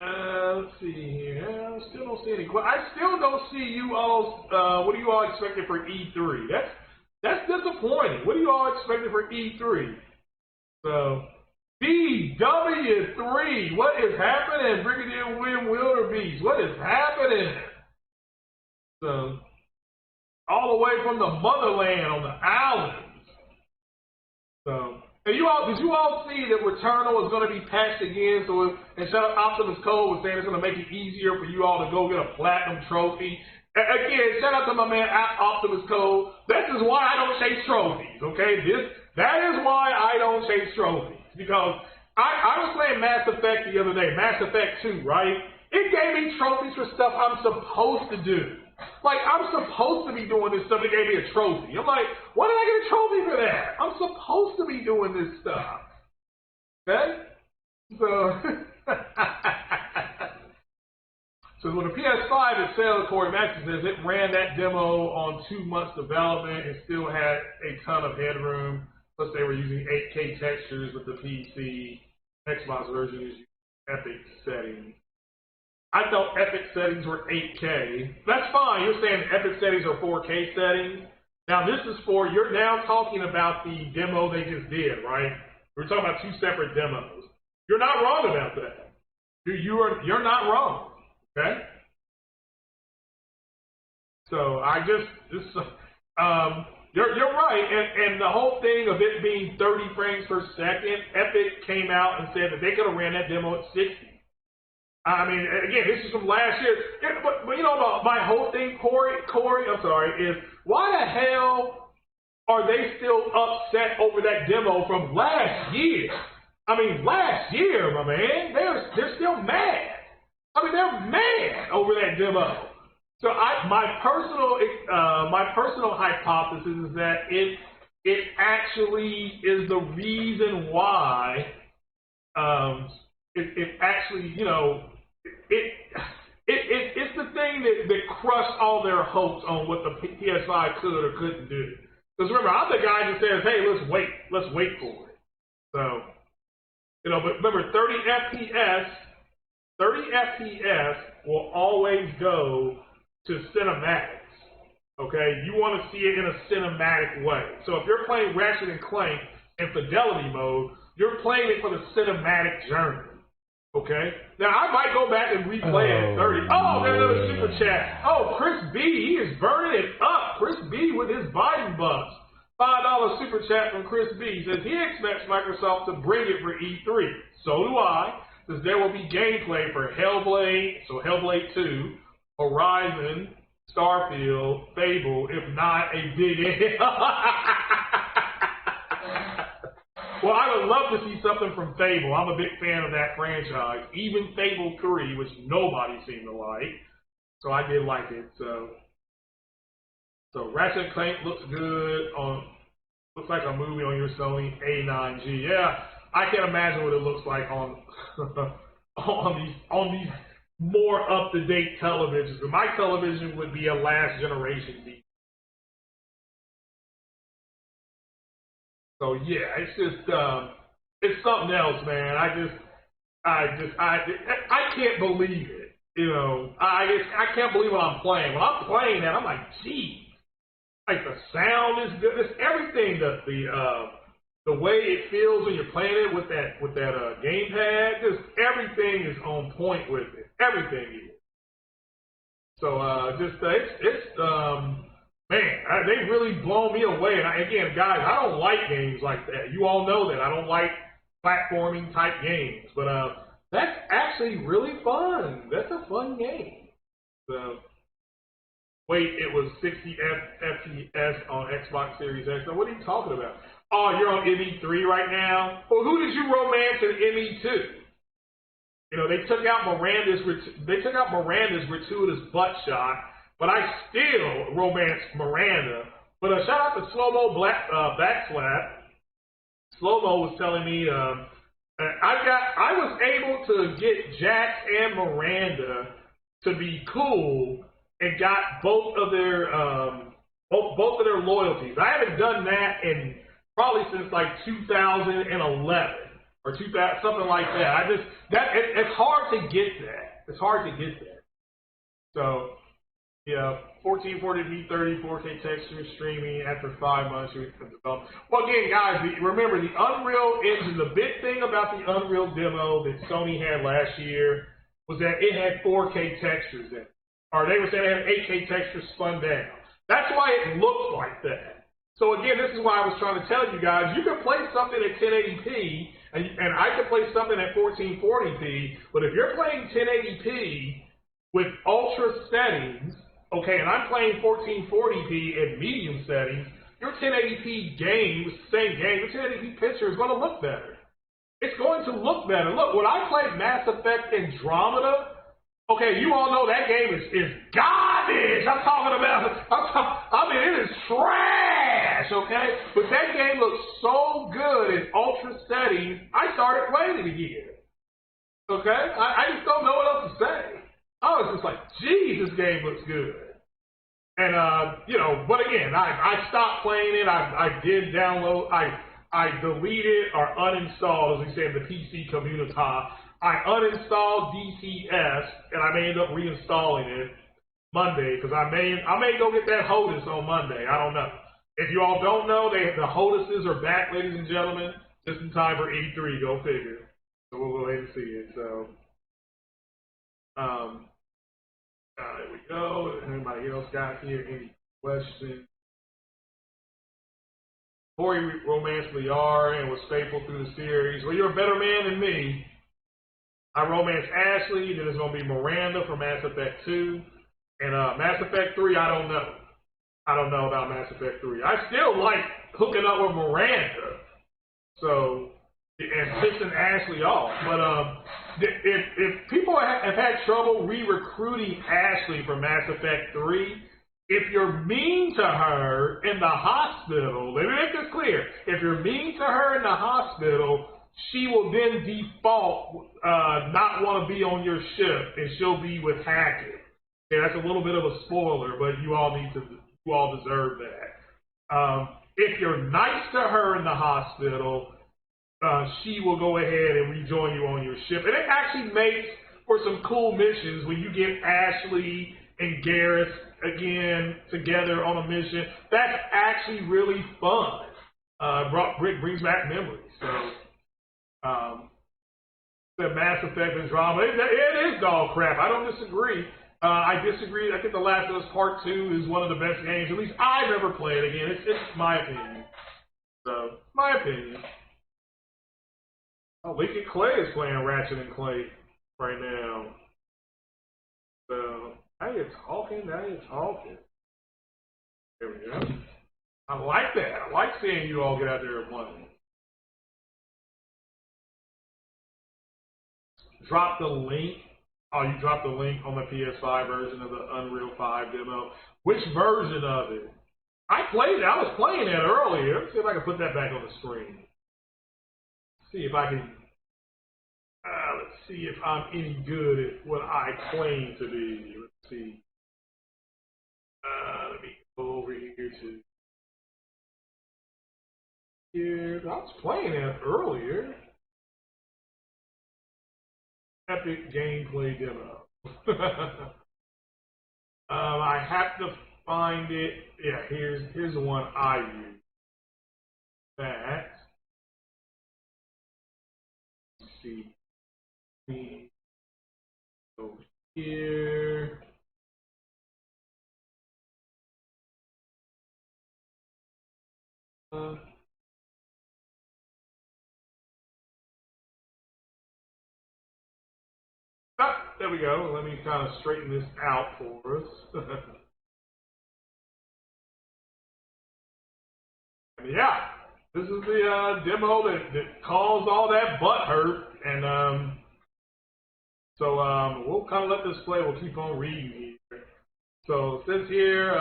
[SPEAKER 1] Let's see here. I still don't see any. I still don't see you all. What are you all expecting for E3? That's disappointing. What are you all expecting for E3? So, BW3. What is happening? Brigadier William Wilderbeest. What is happening? So, all the way from the motherland on the islands. So. And did you all see that Returnal is going to be patched again? So, and shout out Optimus Code was saying it's going to make it easier for you all to go get a platinum trophy. Again, shout out to my man Optimus Code. This is why I don't chase trophies, okay? That is why I don't chase trophies. Because I was playing Mass Effect the other day, Mass Effect 2, right? It gave me trophies for stuff I'm supposed to do. Like, I'm supposed to be doing this stuff. It gave me a trophy. I'm like, why did I get a trophy for that? I'm supposed to be doing this stuff. Okay? So, so when the PS-5 is sale, Corey Maxson says it ran that demo on 2 months development and still had a ton of headroom. Plus, they were using 8K textures with the PC. Xbox version is using Epic settings. I thought Epic settings were 8K. That's fine. You're saying Epic settings are 4K settings. Now this is you're now talking about the demo they just did, right? We're talking about 2 separate demos. You're not wrong about that. You're not wrong. Okay? So you're right. And the whole thing of it being 30 frames per second, Epic came out and said that they could have ran that demo at 60. I mean, again, this is from last year. But my whole thing, Corey, I'm sorry, is why the hell are they still upset over that demo from last year? I mean, last year, my man, they're still mad. I mean, they're mad over that demo. So my personal hypothesis is that it actually is the reason why. It actually, you know, it's the thing that crushed all their hopes on what the PS5 could or couldn't do. Because remember, I'm the guy that says, hey, let's wait for it. So, you know, but remember, 30 FPS will always go to cinematics. Okay, you want to see it in a cinematic way. So if you're playing Ratchet and Clank in fidelity mode, you're playing it for the cinematic journey. Okay? Now, I might go back and replay it at 30. Oh, there's another super chat. Oh, Chris B, he is burning it up. Chris B with his Biden bucks. $5 super chat from Chris B says he expects Microsoft to bring it for E3. So do I, since there will be gameplay for Hellblade, so Hellblade 2, Horizon, Starfield, Fable, if not a big Well, I would love to see something from Fable. I'm a big fan of that franchise. Even Fable 3, which nobody seemed to like. So I did like it. So Ratchet and Clank looks good. Looks like a movie on your Sony A9G. Yeah, I can't imagine what it looks like on on these more up-to-date televisions. But my television would be a last generation TV. So yeah, it's just it's something else, man. I can't believe it. You know, I can't believe what I'm playing. When I'm playing that, I'm like, geez, like the sound is good. It's everything. The way it feels when you're playing it with that gamepad, just everything is on point with it. Everything is. So man, they've really blown me away. And again, guys, I don't like games like that. You all know that. I don't like platforming type games. But that's actually really fun. That's a fun game. So, wait, it was 60 FPS on Xbox Series X. Now, what are you talking about? Oh, you're on ME3 right now? Well, who did you romance in ME2? You know, they took out Miranda's gratuitous butt shot. But I still romance Miranda. But a shout out to Slow-Mo Backslap. Slow-Mo was telling me I was able to get Jax and Miranda to be cool and got both of their loyalties. I haven't done that in probably since like 2011 or 2000, something like that. It's hard to get that. It's hard to get that. So. Yeah, 1440p, 30, 4K texture streaming after 5 months. Well, again, guys, remember the Unreal Engine. The big thing about the Unreal demo that Sony had last year was that it had 4K textures in it. Or they were saying it had 8K textures spun down. That's why it looks like that. So again, this is why I was trying to tell you guys, you can play something at 1080p, and I can play something at 1440p, but if you're playing 1080p with ultra settings, okay, and I'm playing 1440p at medium settings, your 1080p game, same game, your 1080p picture is going to look better. It's going to look better. Look, when I played Mass Effect Andromeda, okay, you all know that game is garbage. I'm talking about, I mean, it is trash, okay? But that game looks so good in ultra settings, I started playing it again. Okay? I just don't know what else to say. I was just like, geez, this game looks good. And, you know, but again, I stopped playing it. I did download, I deleted or uninstalled, as we say in the PC community. I uninstalled DCS, and I may end up reinstalling it Monday, because I may go get that HOTAS on Monday. I don't know. If you all don't know, the HOTASes are back, ladies and gentlemen, just in time for E3. Go figure. So we'll go ahead and see it. So, there we go. Anybody else got here any questions? Corey romanced Liara and was faithful through the series. Well, you're a better man than me. I romanced Ashley, then it's going to be Miranda for Mass Effect 2. And Mass Effect 3, I don't know. I don't know about Mass Effect 3. I still like hooking up with Miranda. So, and pissing Ashley off. But if people have had trouble re-recruiting Ashley for Mass Effect 3, If you're mean to her in the hospital, let me make this clear. If you're mean to her in the hospital, she will then default not want to be on your ship, and she'll be with RATCHET. Okay, that's a little bit of a spoiler, but you all deserve that. If you're nice to her in the hospital, she will go ahead and rejoin you on your ship. And it actually makes for some cool missions when you get Ashley and Garrus again together on a mission. That's actually really fun. Brings back memories. So, the Mass Effect and drama, it is dog crap. I don't disagree. I disagree. I think The Last of Us Part 2 is one of the best games, at least I've ever played. Again, it's my opinion. So, my opinion. Oh, Lincoln Clay is playing Ratchet and Clank right now. So, now you're talking. There we go. I like that. I like seeing you all get out there and play. Drop the link. Oh, you dropped the link on the PS5 version of the Unreal 5 demo. Which version of it? I played it. I was playing it earlier. Let's see if I can put that back on the screen. See if I can. Let's see if I'm any good at what I claim to be. Let's see. Let me go over here to here. I was playing it earlier. Epic gameplay demo. I have to find it. Yeah, here's the one I use. That. Let's see. We go here. There we go. Let me kind of straighten this out for us. Yeah, this is the demo that caused all that butt hurt, and so we'll kind of let this play. We'll keep on reading here. So it says here,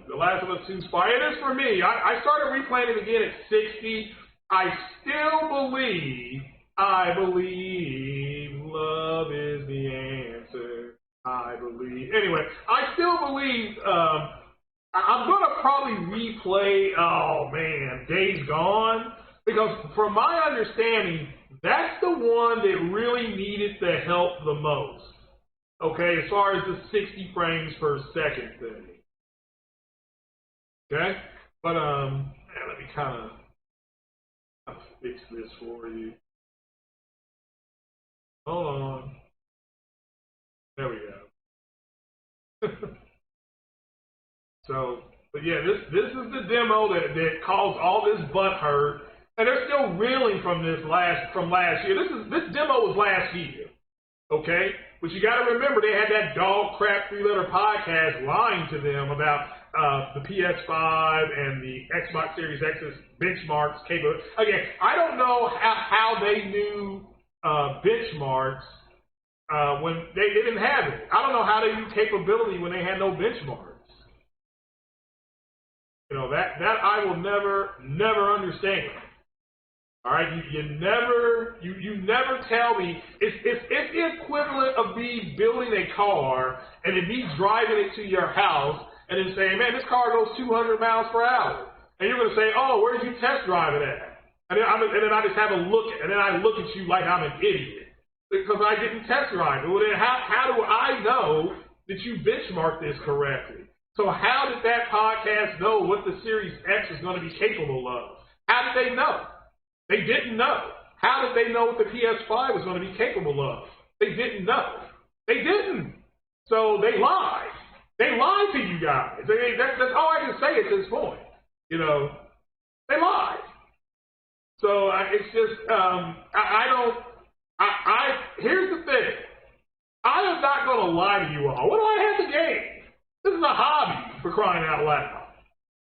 [SPEAKER 1] The Last of Us 2 Spy. It is for me. I started replaying it again at 60. I still believe love is the answer. I believe. Anyway, I still believe. I'm gonna probably replay. Oh man, Days Gone, because from my understanding, that's the one that really needed the help the most. Okay, as far as the 60 frames per second thing. Okay, but let me kind of fix this for you. Hold on. There we go. So, but yeah, this is the demo that caused all this butt hurt, and they're still reeling from last year. This demo was last year, okay? But you got to remember they had that dog crap 3-letter podcast lying to them about the PS-5 and the Xbox Series X's benchmarks capability. Again, I don't know how they knew benchmarks when they didn't have it. I don't know how they knew capability when they had no benchmarks. You know, that I will never understand. All right, you never tell me. It's the equivalent of me building a car and then me driving it to your house and then saying, man, this car goes 200 miles per hour, and you're gonna say, oh, where did you test drive it at? And then I just have a look, and then I look at you like I'm an idiot because I didn't test drive it. Well, then how do I know that you benchmarked this correctly? So how did that podcast know what the Series X is going to be capable of? How did they know? They didn't know. How did they know what the PS5 was going to be capable of? They didn't know. They didn't. So they lied. They lied to you guys. That's all I can say at this point. You know, they lied. So it's just, here's the thing. I am not going to lie to you all. What do I have to gain? This is a hobby, for crying out loud.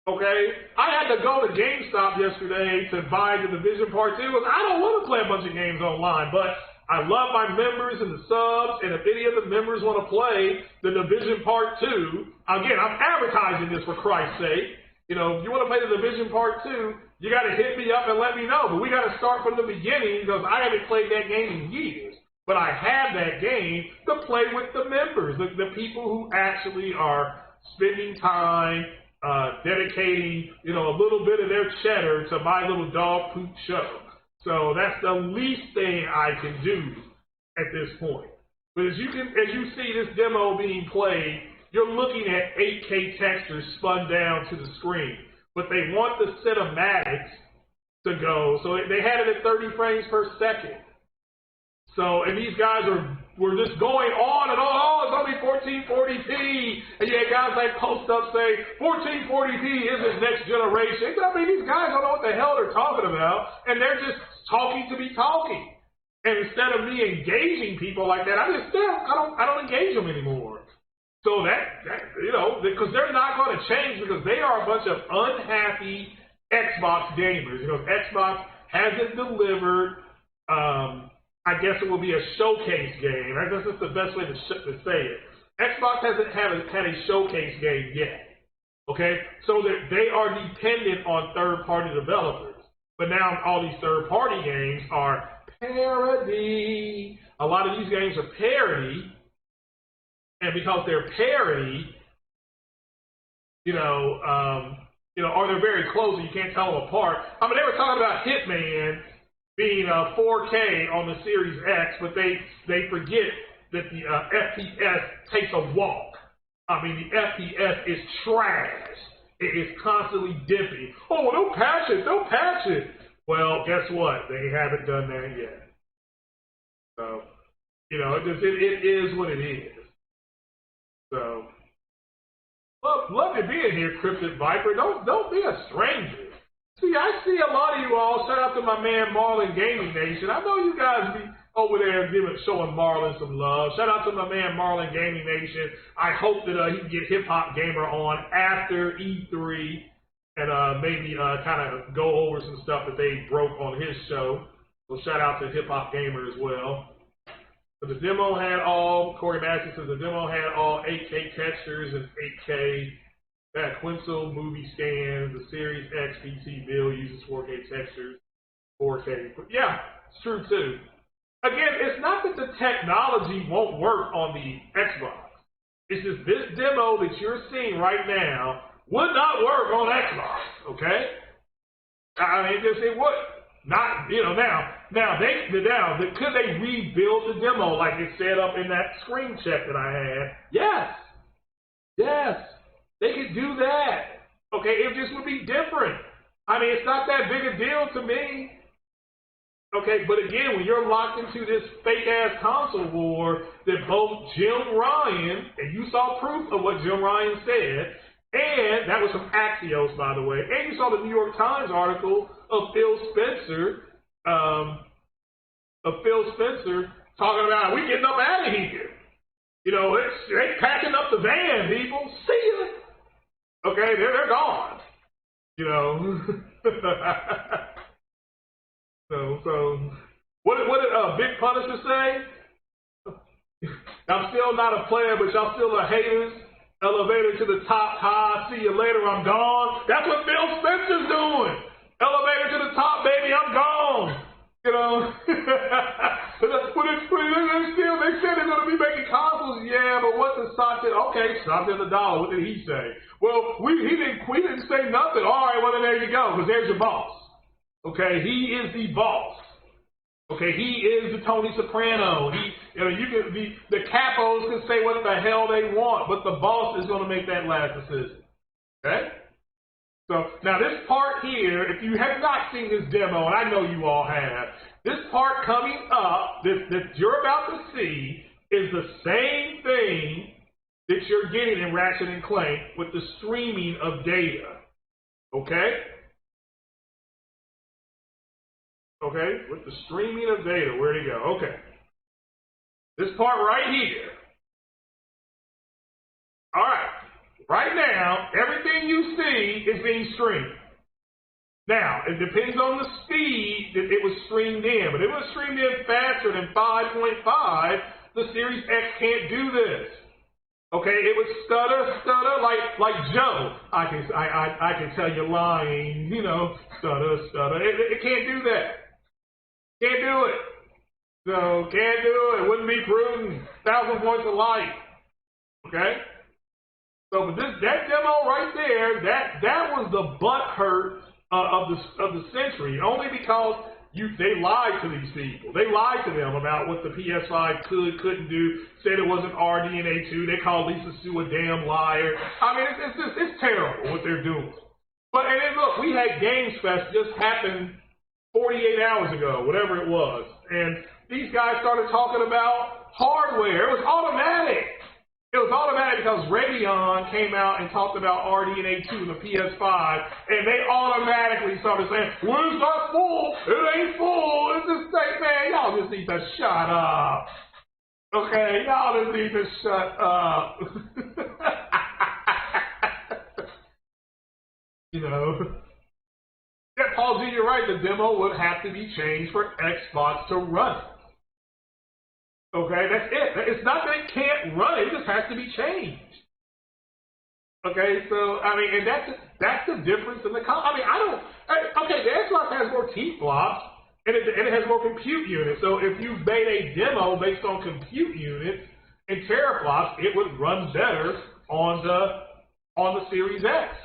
[SPEAKER 1] Okay? I had to go to GameStop yesterday to buy The Division Part 2. I don't want to play a bunch of games online, but I love my members and the subs, and if any of the members want to play the Division Part 2, again, I'm advertising this for Christ's sake. You know, if you want to play the Division Part 2, you got to hit me up and let me know. But we got to start from the beginning because I haven't played that game in years. But I have that game to play with the members, the people who actually are spending time, dedicating, you know, a little bit of their cheddar to my little dog poop show. So that's the least thing I can do at this point. But as you see this demo being played, you're looking at 8K textures spun down to the screen. But they want the cinematics to go, so they had it at 30 frames per second. So, and these guys were just going on and on. Oh, it's only 1440p. And you had guys like post up say 1440p isn't next generation. I mean, these guys don't know what the hell they're talking about, and they're just talking to be talking. And instead of me engaging people like that, I don't engage them anymore. So that you know, because they're not going to change because they are a bunch of unhappy Xbox gamers. You know, Xbox hasn't delivered. I guess it will be a showcase game. I guess that's the best way to say it. Xbox hasn't had a showcase game yet. Okay, so that they are dependent on third-party developers. But now all these third-party games are parody. A lot of these games are parody, and because they're parody, or they're very close, and you can't tell them apart. I mean, they were talking about Hitman being 4K on the Series X, but they forget that the FPS takes a walk. I mean, the FPS is trash. It is constantly dipping. Oh, well, they'll patch it. Well, guess what? They haven't done that yet. So, you know, it is what it is. So, well, love you being here, Cryptid Viper. Don't be a stranger. See, I see a lot of you all. Shout out to my man Marlon Gaming Nation. I know you guys be over there showing Marlon some love. Shout out to my man Marlon Gaming Nation. I hope that he can get Hip Hop Gamer on after E3 and maybe kind of go over some stuff that they broke on his show. So shout out to Hip Hop Gamer as well. So the demo had all, Corey Massey says the demo had all 8K textures and 8K. That Quinzel movie scans, the Series X PC build uses 4K textures, 4K. Yeah, it's true too. Again, it's not that the technology won't work on the Xbox. It's just this demo that you're seeing right now would not work on Xbox, okay? I mean, it would not, you know, now could they rebuild the demo like it said up in that screen check that I had? Yes. They could do that. Okay, it just would be different. I mean, it's not that big a deal to me. Okay, but again, when you're locked into this fake-ass console war that both Jim Ryan, and you saw proof of what Jim Ryan said, and that was from Axios, by the way, and you saw the New York Times article of Phil Spencer talking about, we getting up out of here. You know, they packing up the van, people. See ya. Okay, they're gone. You know. so what did Big Punisher say? I'm still not a player, but y'all still are haters. Elevator to the top, high. See you later. I'm gone. That's what Phil Spencer's doing. Elevator to the top, baby. I'm gone. You know. They said they're going to be making consoles. Yeah, but what the Satya? Okay, Satya the dollar. What did he say? Well, we didn't say nothing. All right, well then there you go, because there's your boss. Okay, he is the boss. Okay, he is the Tony Soprano. The capos can say what the hell they want, but the boss is going to make that last decision. Okay. So now this part here, if you have not seen this demo, and I know you all have, this part coming up that you're about to see is the same thing that you're getting in Ratchet and Clank with the streaming of data. Okay? Okay, with the streaming of data. Where'd it go? Okay. This part right here. All right. Right now, everything you see is being streamed. Now, it depends on the speed that it was streamed in, but if it was streamed in faster than 5.5, the Series X can't do this. Okay, it would stutter like Joe. I can tell you're lying, you know, stutter. It can't do that. Can't do it. So can't do it. It wouldn't be prudent. 1,000 points of light. Okay. So but that demo right there, that was the butt hurt of the century. Only because they lied to these people. They lied to them about what the PS-5 couldn't do. Said it wasn't RDNA 2. They called Lisa Sue a damn liar. I mean, it's terrible what they're doing. But and then look, we had Games Fest just happen 48 hours ago, whatever it was, and these guys started talking about hardware. It was automatic. It was automatic because Radeon came out and talked about RDNA 2 and the PS-5, and they automatically started saying, well, it's not full, it ain't full, it's just like, man, y'all just need to shut up. Okay, y'all just need to shut up. You know. Yeah, Paul G, you're right, the demo would have to be changed for Xbox to run it. Okay, that's it. It's not that it can't run it just has to be changed. Okay, so I mean, and that's the difference in the I mean, okay, the Xbox has more T-flops and it has more compute units. So if you made a demo based on compute units and teraflops, it would run better on the Series X.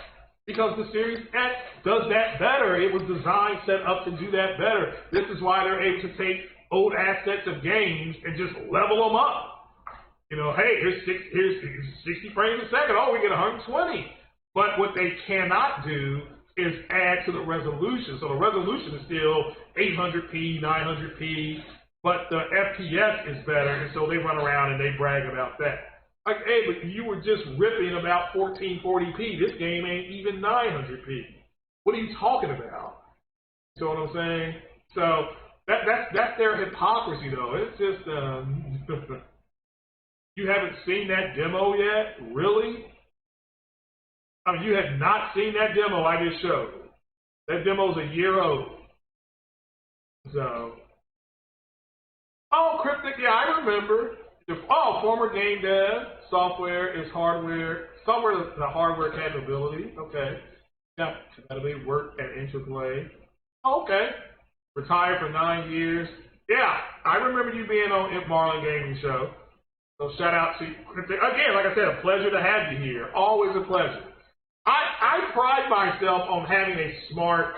[SPEAKER 1] Because the Series X does that better. It was designed, set up to do that better. This is why they're able to take old assets of games and just level them up. You know, hey, here's 60 frames a second. Oh, we get 120. But what they cannot do is add to the resolution. So the resolution is still 800p, 900p, but the FPS is better, and so they run around and they brag about that. Like, hey, but you were just ripping about 1440p. This game ain't even 900p. What are you talking about? You know what I'm saying? So that's their hypocrisy, though. It's just you haven't seen that demo yet, really? I mean, you have not seen that demo I just showed. That demo's a year old. So, oh, Cryptic, yeah, I remember. Oh, former game dev, software is hardware, somewhere the hardware capability. Okay. Yeah, compatibility, work at Interplay. Okay. Retired for 9 years. Yeah, I remember you being on Marlin Gaming Show. So shout out to Cryptic. Again, like I said, a pleasure to have you here. Always a pleasure. I pride myself on having a smart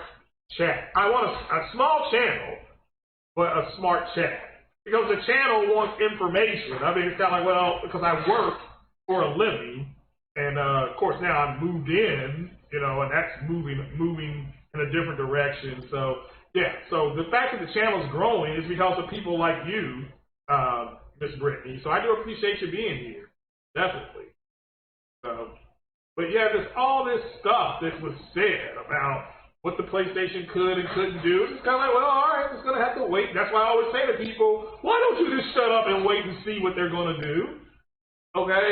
[SPEAKER 1] chat. I want a small channel, but a smart chat. Because the channel wants information. I mean, it's kind of like, well, because I work for a living, and of course now I'm moved in, you know, and that's moving in a different direction. So yeah, so the fact that the channel is growing is because of people like you, Miss Brittany. So I do appreciate you being here, definitely. But yeah, there's all this stuff that was said about what the PlayStation could and couldn't do. It's kind of like, well, all right, it's going to have to wait. That's why I always say to people, why don't you just shut up and wait and see what they're going to do? Okay?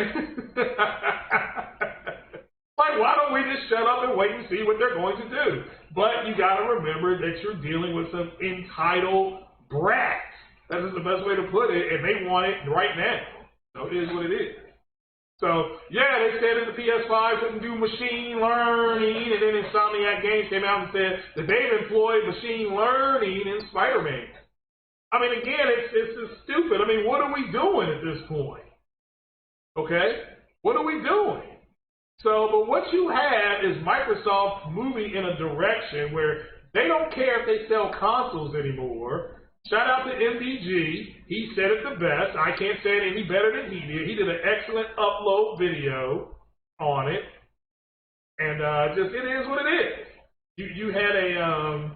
[SPEAKER 1] Like, why don't we just shut up and wait and see what they're going to do? But you got to remember that you're dealing with some entitled brats. That is the best way to put it, and they want it right now. So it is what it is. So, yeah, they said that the PS-5 couldn't do machine learning, and then Insomniac Games came out and said that they've employed machine learning in Spider-Man. I mean, again, it's just stupid. I mean, what are we doing at this point? Okay? What are we doing? So, but what you have is Microsoft moving in a direction where they don't care if they sell consoles anymore. Shout out to MDG. He said it the best. I can't say it any better than he did. He did an excellent upload video on it. And just, it is what it is. You had a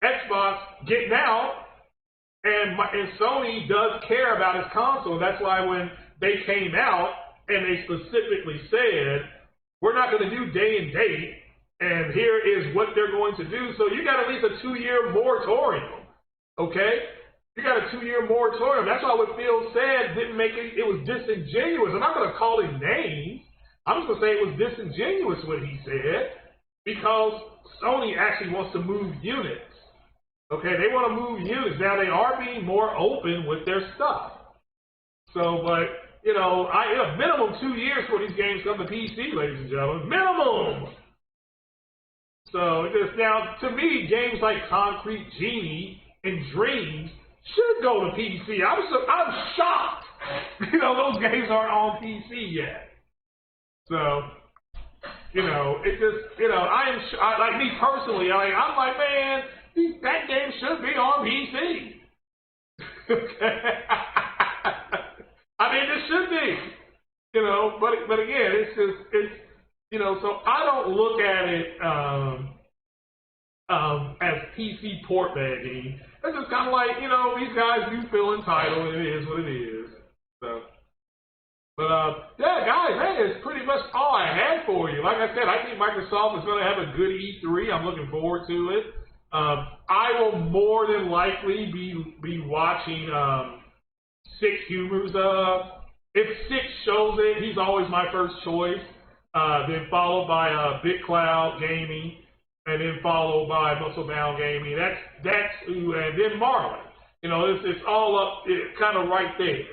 [SPEAKER 1] Xbox getting out, and Sony does care about his console. That's why when they came out and they specifically said, we're not going to do day and date, and here is what they're going to do. So you got at least a 2-year moratorium, okay? You got a 2-year moratorium. That's why what Phil said didn't make it, it was disingenuous. I'm not going to call him names. I'm just going to say it was disingenuous what he said, because Sony actually wants to move units. Okay, they want to move units. Now they are being more open with their stuff. So, but minimum 2 years for these games come to PC, ladies and gentlemen, minimum. So just now, to me, games like Concrete Genie and Dreams should go to PC. I'm shocked. Those games aren't on PC yet. So, it just, like me personally, I'm like, man, that game should be on PC. Okay. I mean, it should be, but again, it's so I don't look at it as PC port bagging. It's just kind of like, these guys do feel entitled, and it is what it is. So, but yeah, guys, that is pretty much all I had for you. Like I said, I think Microsoft is going to have a good E3. I'm looking forward to it. I will more than likely be watching Six Humor's. If Six shows it, he's always my first choice. Then followed by Big Cloud Gaming, and then followed by Muscle Bound Gaming. That's who, and then Marlon. It's all up, kind of right there.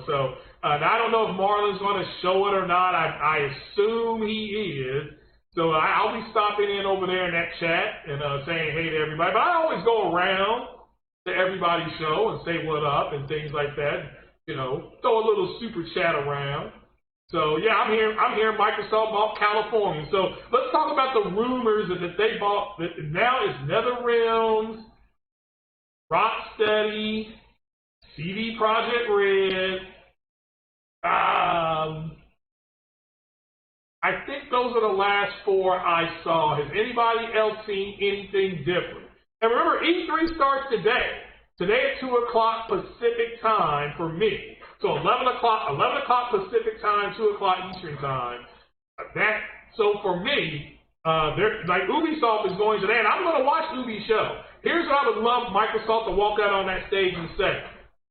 [SPEAKER 1] So now I don't know if Marlon's going to show it or not. I assume he is. So I'll be stopping in over there in that chat and saying hey to everybody. But I always go around to everybody's show and say what up and things like that. Throw a little super chat around. So yeah, I'm here. Microsoft bought California. So let's talk about the rumors that they bought. That now it's NetherRealms, Rocksteady, CD Projekt Red. I think those are the last four I saw. Has anybody else seen anything different? And remember, E3 starts today. Today at 2 o'clock Pacific time for me. So 11 o'clock Pacific time, 2 o'clock Eastern time. So for me, like Ubisoft is going today, and I'm going to watch Ubi's show. Here's what I would love Microsoft to walk out on that stage and say.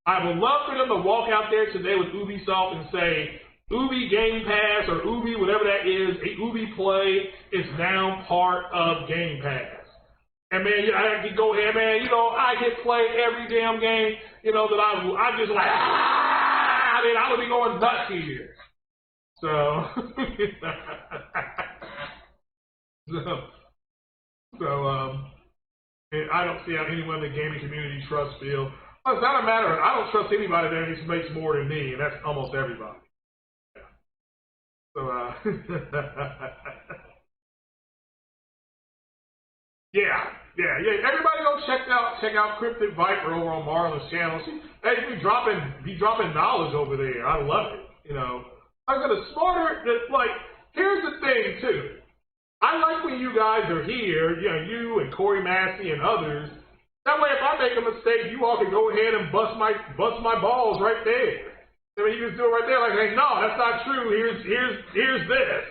[SPEAKER 1] I would love for them to walk out there today with Ubisoft and say, Ubi Game Pass or Ubi, whatever that is, Ubi Play is now part of Game Pass. And man, I can go ahead, man, I hit play every damn game, that I just like, I would be going nuts here. So, I don't see how anyone in the gaming community trusts Phil. Well, it's not a matter of, I don't trust anybody that makes more than me, and that's almost everybody. Yeah. So, yeah. Everybody go check out Cryptic Viper over on Marlon's channel. Hey, be dropping knowledge over there. I love it. I got a smarter. Here's the thing too. I like when you guys are here. You and Corey Massey and others. That way, if I make a mistake, you all can go ahead and bust my balls right there. I mean, you can do it right there. Like, hey, no, that's not true. Here's this.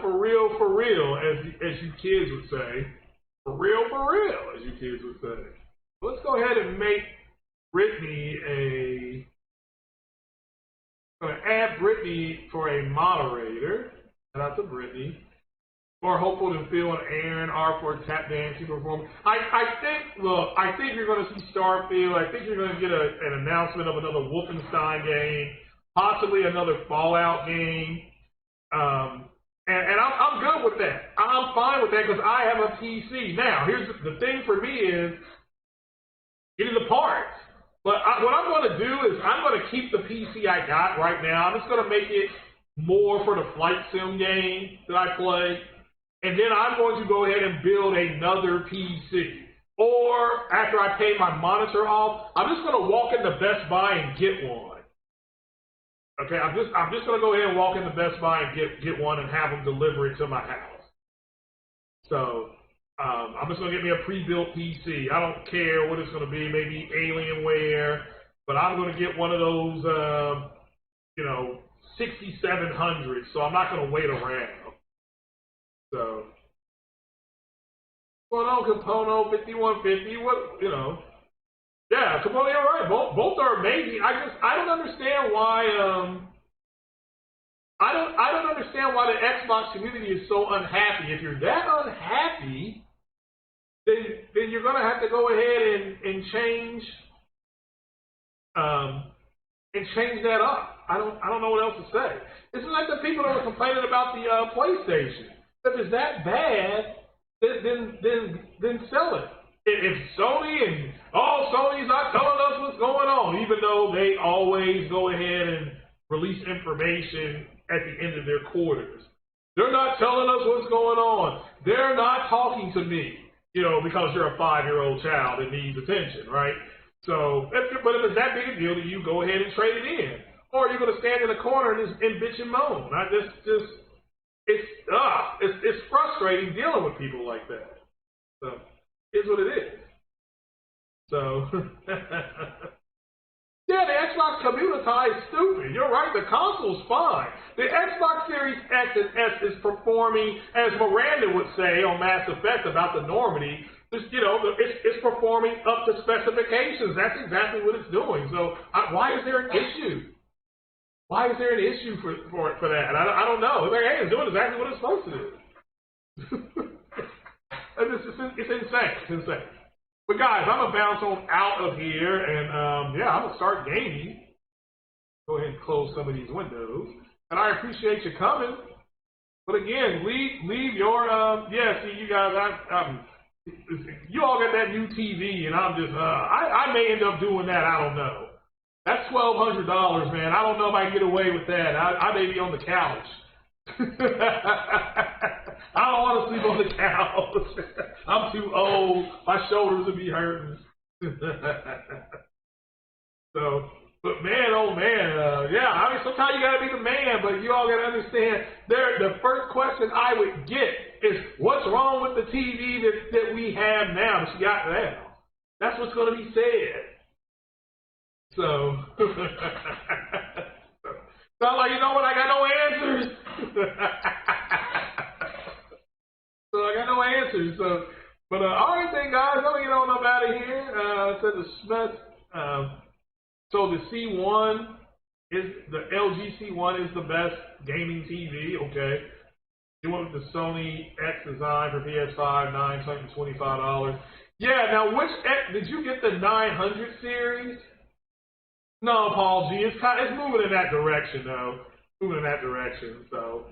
[SPEAKER 1] For real, as you kids would say. For real, as you kids would say. Let's go ahead and make Brittany I'm going to add Brittany for a moderator. Shout out to Brittany. More hopeful than Phil and Aaron are for tap dancing performance. I think you're going to see Starfield. I think you're going to get an announcement of another Wolfenstein game, possibly another Fallout game. And I'm good with that. I'm fine with that because I have a PC. Now, here's the thing for me is getting the parts. But what I'm going to do is I'm going to keep the PC I got right now. I'm just going to make it more for the flight sim game that I play. And then I'm going to go ahead and build another PC. Or after I pay my monitor off, I'm just going to walk into Best Buy and get one. Okay, I'm just going to go ahead and walk into Best Buy and get one and have them deliver it to my house. So I'm just going to get me a pre-built PC. I don't care what it's going to be, maybe Alienware, but I'm going to get one of those, 6700s. So I'm not going to wait around. So, what's going on, Capono 5150? Yeah, Capono, you're right. Both are amazing. I don't understand why I don't understand why the Xbox community is so unhappy. If you're that unhappy, then you're gonna have to go ahead and change that up. I don't know what else to say. It's like the people that were complaining about the PlayStation. If it's that bad, then sell it. If Sony and Sony's not telling us what's going on, even though they always go ahead and release information at the end of their quarters. They're not telling us what's going on. They're not talking to me, because you're a 5-year-old child that needs attention, right? So, but if it's that big a deal, then you go ahead and trade it in. Or you're going to stand in a corner and bitch and moan. It's frustrating dealing with people like that. So, it's what it is. So, yeah, the Xbox community is stupid. You're right, the console's fine. The Xbox Series X and S is performing, as Miranda would say on Mass Effect about the Normandy, it's performing up to specifications. That's exactly what it's doing. So, why is there an issue? Why is there an issue for that? I don't know. It's like, hey, it's doing exactly what it's supposed to do. It's insane. It's insane. But guys, I'm gonna bounce on out of here, and I'm gonna start gaming. Go ahead and close some of these windows, and I appreciate you coming. But again, leave your see you guys. You all got that new TV, and I'm just I may end up doing that. I don't know. That's $1,200, man. I don't know if I can get away with that. I may be on the couch. I don't want to sleep on the couch. I'm too old. My shoulders will be hurting. So, but man, oh man, I mean, sometimes you gotta be the man, but you all gotta understand. The first question I would get is, what's wrong with the TV that we have now? That she got now. That's what's gonna be said. So, sound like, you know what? I got no answers. So I got no answers. So, but all right then, guys, I'm gonna get on up out of here. Said the Smith. So the C1 the LG C1 is the best gaming TV. Okay, you went with the Sony X design for PS-5, $925. Yeah. Now, which X did you get? The 900 series? No, Paul G. It's moving in that direction, though. Moving in that direction. So,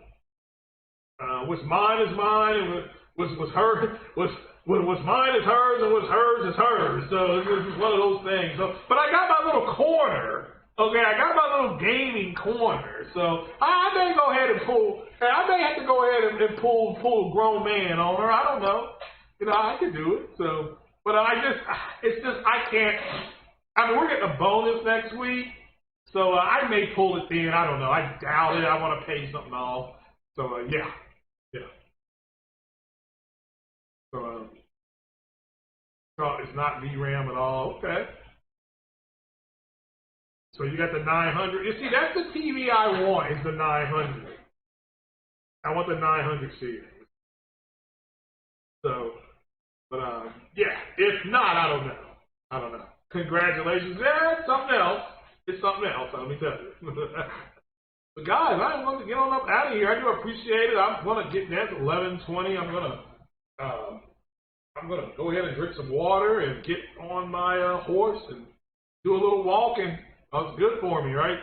[SPEAKER 1] what's mine is mine, and what's hers what's mine is hers, and what's hers is hers. So it's just one of those things. So, but I got my little corner. Okay, I got my little gaming corner. So I may go ahead and pull. I may have to go ahead and pull a grown man on her. I don't know. I can do it. So, but it's just I can't. I mean, we're getting a bonus next week, so I may pull it then. I don't know. I doubt it. I want to pay something off. So, yeah. So, it's not VRAM at all. Okay. So, you got the 900. You see, that's the TV I want, is the 900. I want the 900 series. So, but, if not, I don't know. Congratulations. Yeah, it's something else. Let me tell you. But guys, I'm going to get on up out of here. I do appreciate it. I'm going to get down to 11:20. I'm going to go ahead and drink some water and get on my horse and do a little walking. That's good for me, right?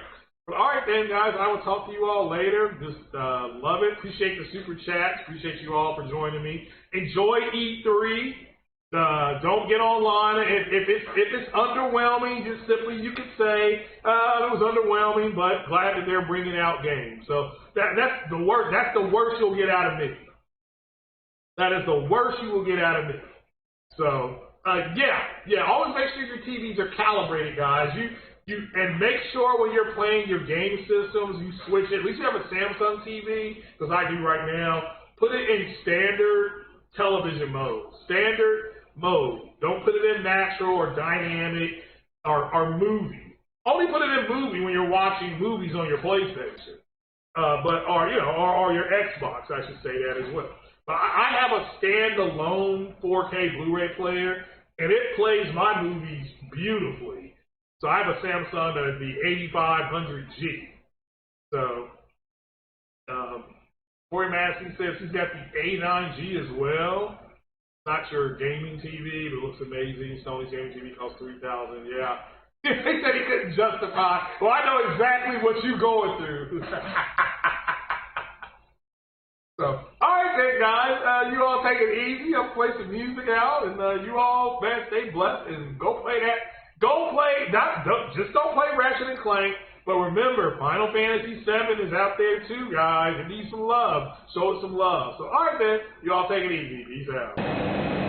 [SPEAKER 1] But all right then, guys. I will talk to you all later. Just love it. Appreciate the super chats. Appreciate you all for joining me. Enjoy E3. Don't get online. If it's underwhelming, just simply you could say it was underwhelming, but glad that they're bringing out games. So that's the worst. That's the worst you'll get out of me. That is the worst you will get out of me. So always make sure your TVs are calibrated, guys. And make sure when you're playing your game systems, you switch it. At least you have a Samsung TV, because I do right now. Put it in standard television mode. Standard mode. Don't put it in natural or dynamic or movie. Only put it in movie when you're watching movies on your PlayStation, or your Xbox. I should say that as well. But I have a standalone 4K Blu-ray player, and it plays my movies beautifully. So I have a Samsung that is the 8500G. So Corey Massey says he's got the A9G as well. Not your gaming TV, but it looks amazing. Sony's gaming TV costs $3,000. Yeah. He said he couldn't justify. Well, I know exactly what you're going through. So, all right then, guys. You all take it easy. I'll play some music out, and you all, man, stay blessed and go play that. Go play. Just don't play Ratchet and Clank. But remember, Final Fantasy VII is out there too, guys. It needs some love. Show it some love. So, all right then. You all take it easy. Peace out.